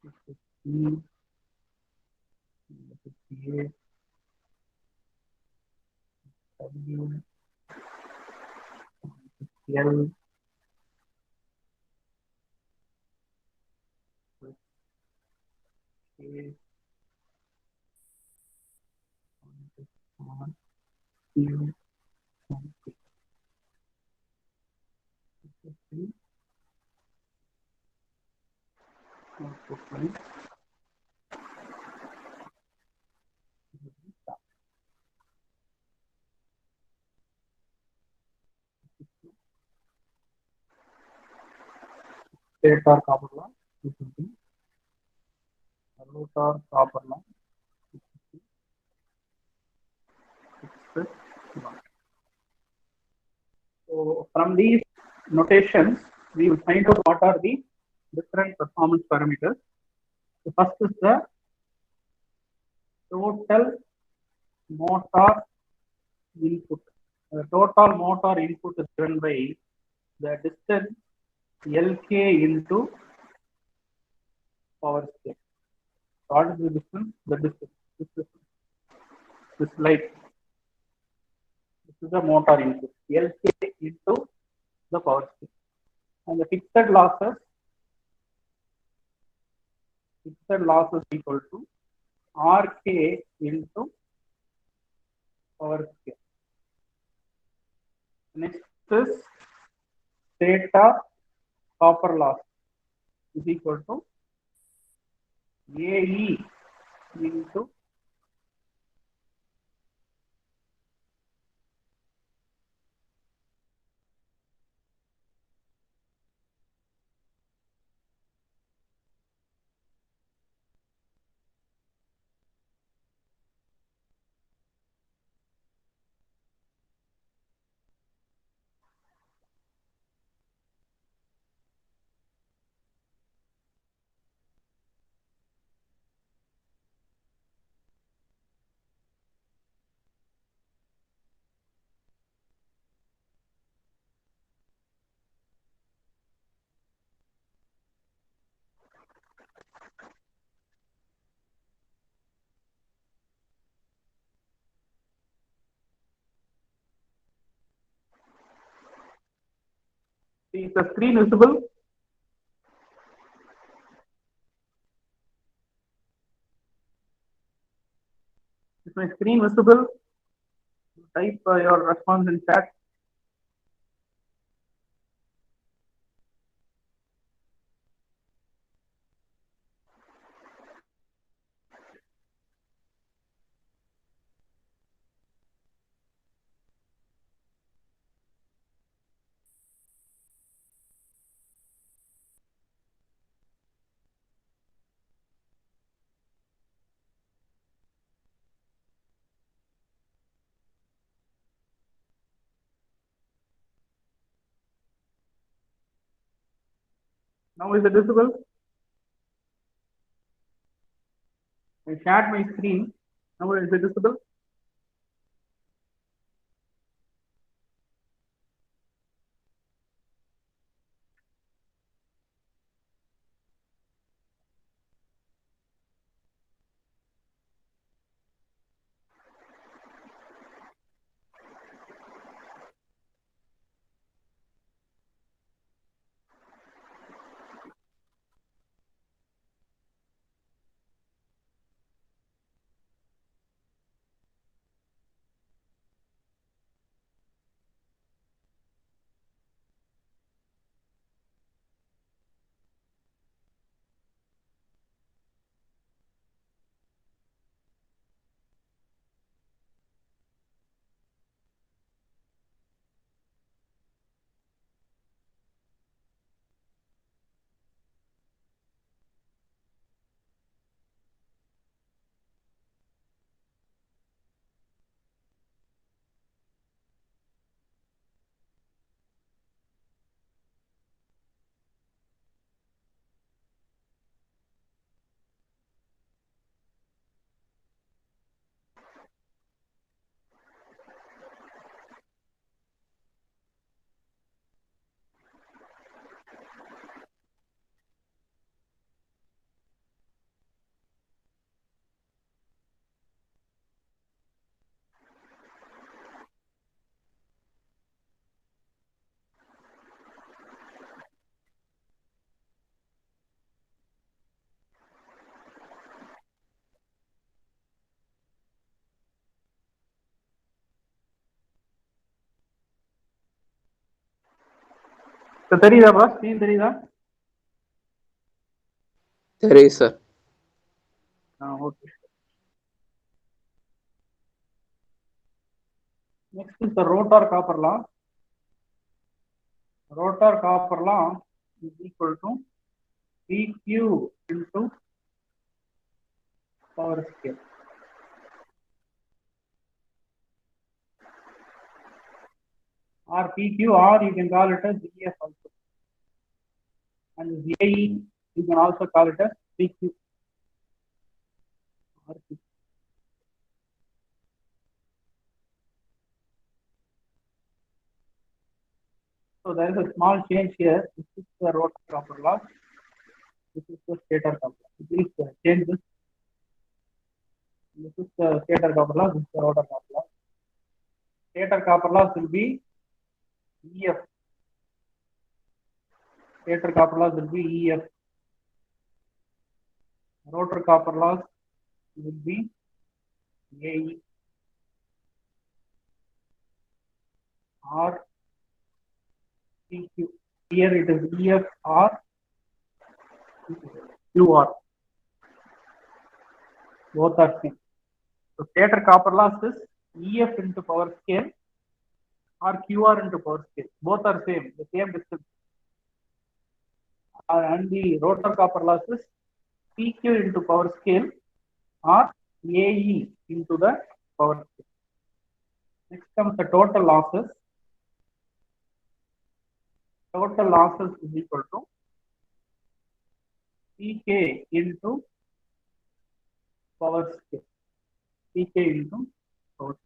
This is E. This is A. W. L. K. R. Q. P. This is P. Output line. Stator copper line. This is B. Rotor copper line. This is C. This is one. So from these notations, we will find out what are the different performance parameters. The first is the total motor input. The total motor input is given by the distance LK into power scale. What is the distance? The distance. This light. This is the motor input. LK into the power scale. And the fixed losses equal to RK into power scale. Next is stator copper loss is equal to AE into is the screen visible? Is my screen visible? Type your response in chat. Now is it visible? I shared my screen. Now is it visible? So தெரியுதாப்பா screen தெரியுதா? தெரியுது sir. Okay. Next is the rotor copper loss. Rotor copper loss is equal to PQ into power scale. Or PQ, or you can call it as EF also. And AE, you can also call it as PQ. Or PQ. So there is a small change here. This is the rotor copper loss. This is the stator copper loss. Please change this. This is the stator copper loss. This is the rotor copper loss. Stator copper loss will be EF. Stator copper loss will be EF. Rotor copper loss will be AE or PQ. Here it is EF or QR. Both are same. So stator copper loss is EF into power scale or QR into power scale. Both are same, the same distance. And the rotor copper loss is PQ into power scale or AE into the power scale. Next comes the total losses. Total losses is equal to PK into power scale. PK into power scale.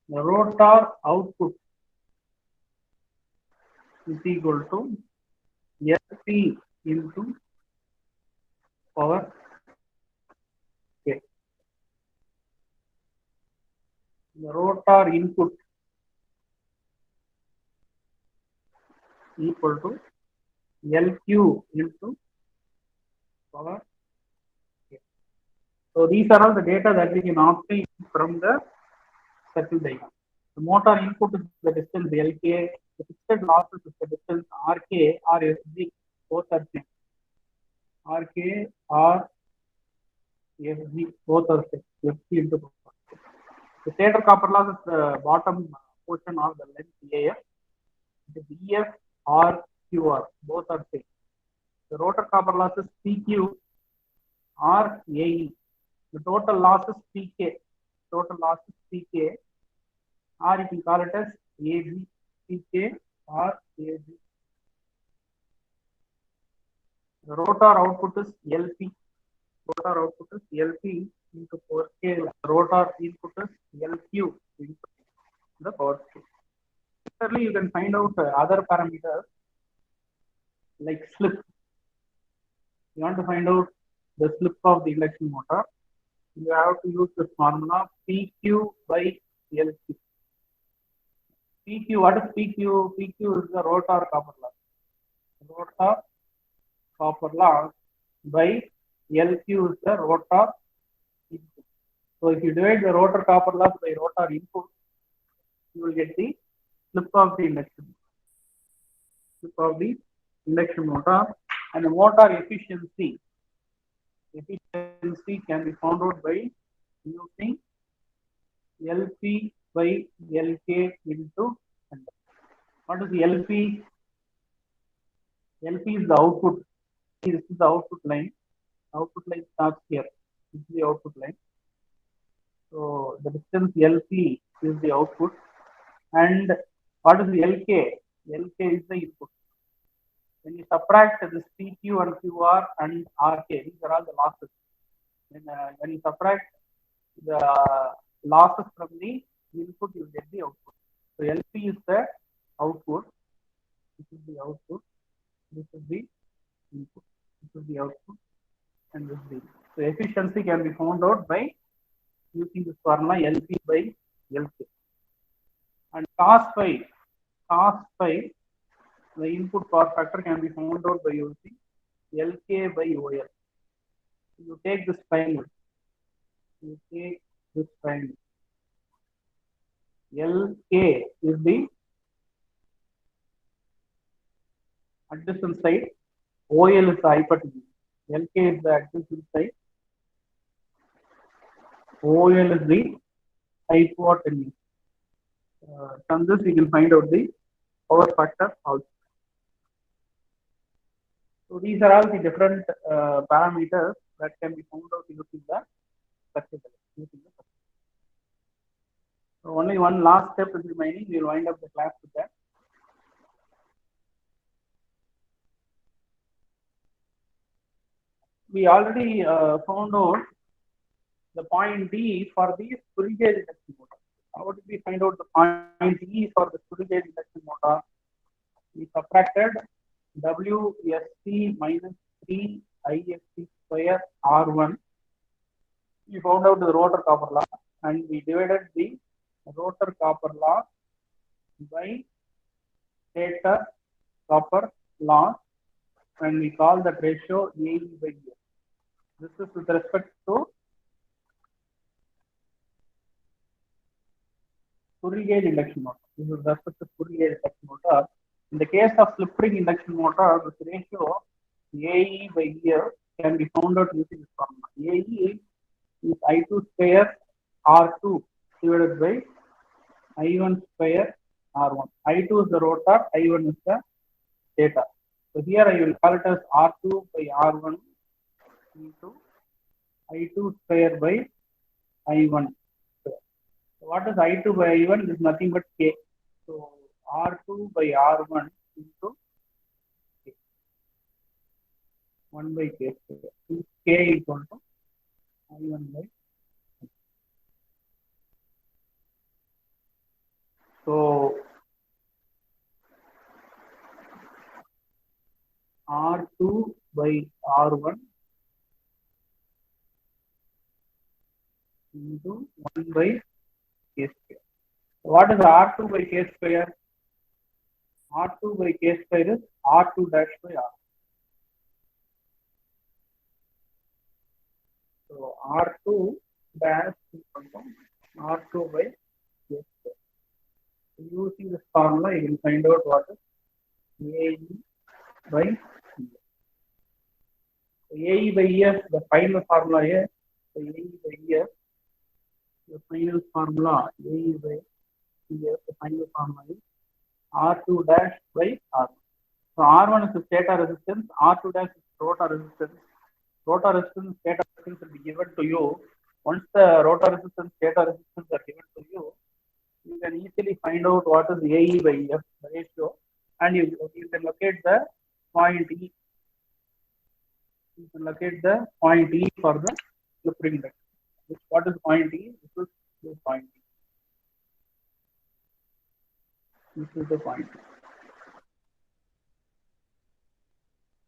The rotor output is equal to LP into power scale. The rotor input equal to LQ into power scale. So these are all the data that we can obtain from the circuit diagram. The motor input is the distance LK, the fixed losses is the distance RK or FG, both are same. RK or FG, both are same. FG into power. The stator copper loss is the bottom portion of the length AF. It is EF or QR, both are same. The rotor copper loss is PQ or AE. The total loss is PK. Total loss is PK, or you can call it as AG, PK or AG. The rotor output is LP. Rotor output is LP into power scale. Rotor input is LQ into the power scale. Similarly, you can find out other parameters like slip. You want to find out the slip of the induction motor. You have to use this formula PQ by LQ. PQ, what is PQ? PQ is the rotor copper loss. Rotor copper loss by LQ is the rotor input. So if you divide the rotor copper loss by rotor input, you will get the slip of the induction. Slip of the induction motor. And the motor efficiency. Efficiency can be found out by using LP by LK into 100. What is the LP? LP is the output. This is the output line. Output line starts here. This is the output line. So the distance LP is the output. And what is the LK? LK is the input. When you subtract this PQ and QR and RK, these are all the losses. When you subtract the losses from the input, you get the output. So LP is the output. This is the output. This is the input. This is the output. And this is the input. So efficiency can be found out by using this formula LP by LK. And cos phi, the input power factor can be found out by using LK by OL. You take this triangle. You take this triangle. LK is the adjacent side, OL is the hypotenuse, LK is the adjacent side, OL is the hypotenuse. From this we can find out the power factor also. So these are all the different parameters that can be found out using the circuit. So only one last step is remaining. We will wind up the class with that. We already found out the point D for the squirrel cage induction motor. How did we find out the point E for the squirrel cage induction motor? We subtracted WSC minus 3 ISC square R1. We found out the rotor copper loss and we divided the rotor copper loss by stator copper loss and we call that ratio AE by E. This is with respect to squirrel cage induction motor. This is with respect to squirrel cage induction motor. In the case of slip ring induction motor, this ratio AE by E can be found out using this formula. AE is I2 square R2 divided by I1 square R1. I2 is the rotor, I1 is the stator. So here I will call it as R2 by R1 into I2 square by I1 square. So what is I2 by I1? It is nothing but K. So R2 by R1 into K. 1 by K square. K equal to I1 by. So R2 by R1 into 1 by K square. What is R2 by K square? R2 by K square is R2 dash by R. So R2 dash equal to R2 by K square. Using this formula, you can find out what is AE by EF. AE by EF, the final formula here. So AE by EF, the final formula AE by EF, the final formula is R2 dash by R1. So R1 is the stator resistance, R2 dash is rotor resistance. Rotor resistance, stator resistance will be given to you. Once the rotor resistance, stator resistance are given to you, you can easily find out what is AE by EF, the ratio, and you can locate the point E. You can locate the point E for the slip ring induction. What is point E? This is the point E. This is the point E.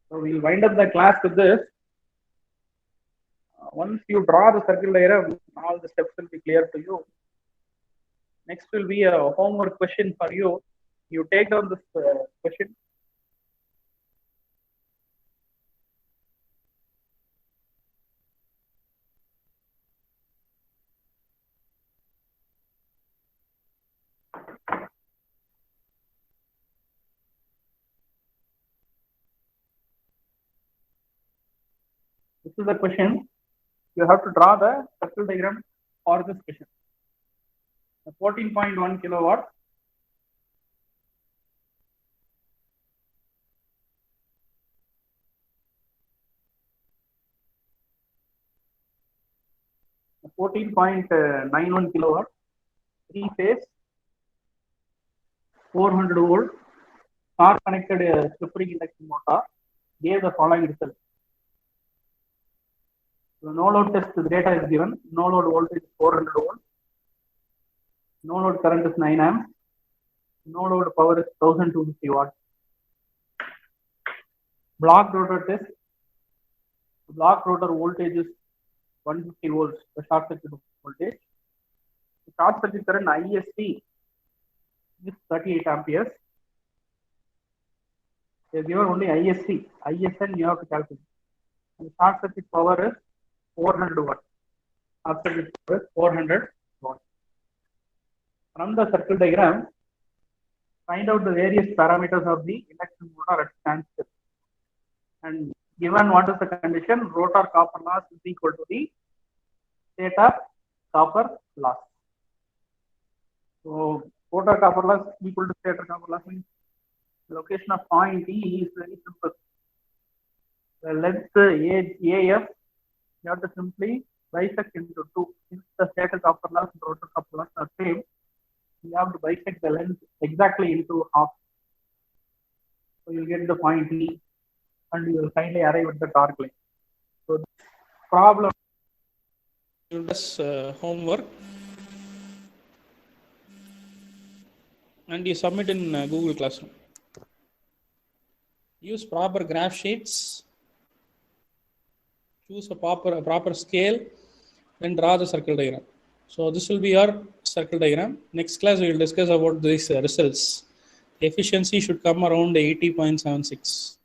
So we will wind up the class with this. Once you draw the circle diagram, all the steps will be clear to you. Next will be a homework question for you. You take down this question. This is the question. You have to draw the circle diagram for this question. 14.1 kilowatt. A 14.91 kilowatt, 3-phase, 400 volt, star connected slip ring induction motor gave the following result. So no load test data is given. No load voltage is 400 volts. No load current is 9 amps. No load power is 1250 watts. Block rotor test. Block rotor voltage is 150 volts, the short circuit voltage. The short circuit current ISC is 38 amperes. They are given only ISC. ISN you have to calculate. And the short circuit power is 400 watts. Short circuit power is 400 watts. From the circle diagram, find out the various parameters of the induction motor at standstill. And given what is the condition, rotor copper loss is equal to the stator copper loss. So rotor copper loss equal to stator copper loss means the location of point E is very simple. The length AF, you have to simply bisect into two. Since the stator copper loss and rotor copper loss are same, you have to bisect the length exactly into half. So you get the point E and you will finally arrive at the torque line. So the problem. You does homework and you submit in Google Classroom. Use proper graph sheets. Choose a proper scale, then draw the circle diagram. So this will be your circle diagram. Next class we will discuss about these results. Efficiency should come around 80.76.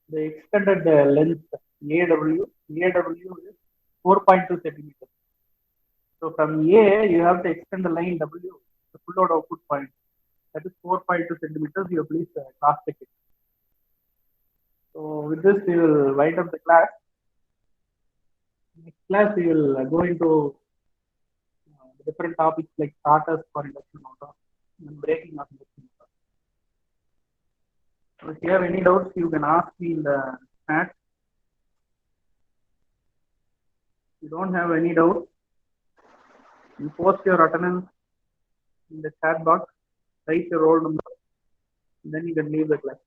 The extended length AW is 4.2 centimeters. So from A, you have to extend the line W, the full load output point. That is 4.2 centimeters. You please cross check it. So with this, we will wind up the class. Next class, we will go into different topics like starters for induction motor and braking of induction motor. So if you have any doubts, you can ask me in the chat. If you don't have any doubts, you post your attendance in the chat box, write your roll number, and then you can leave the class.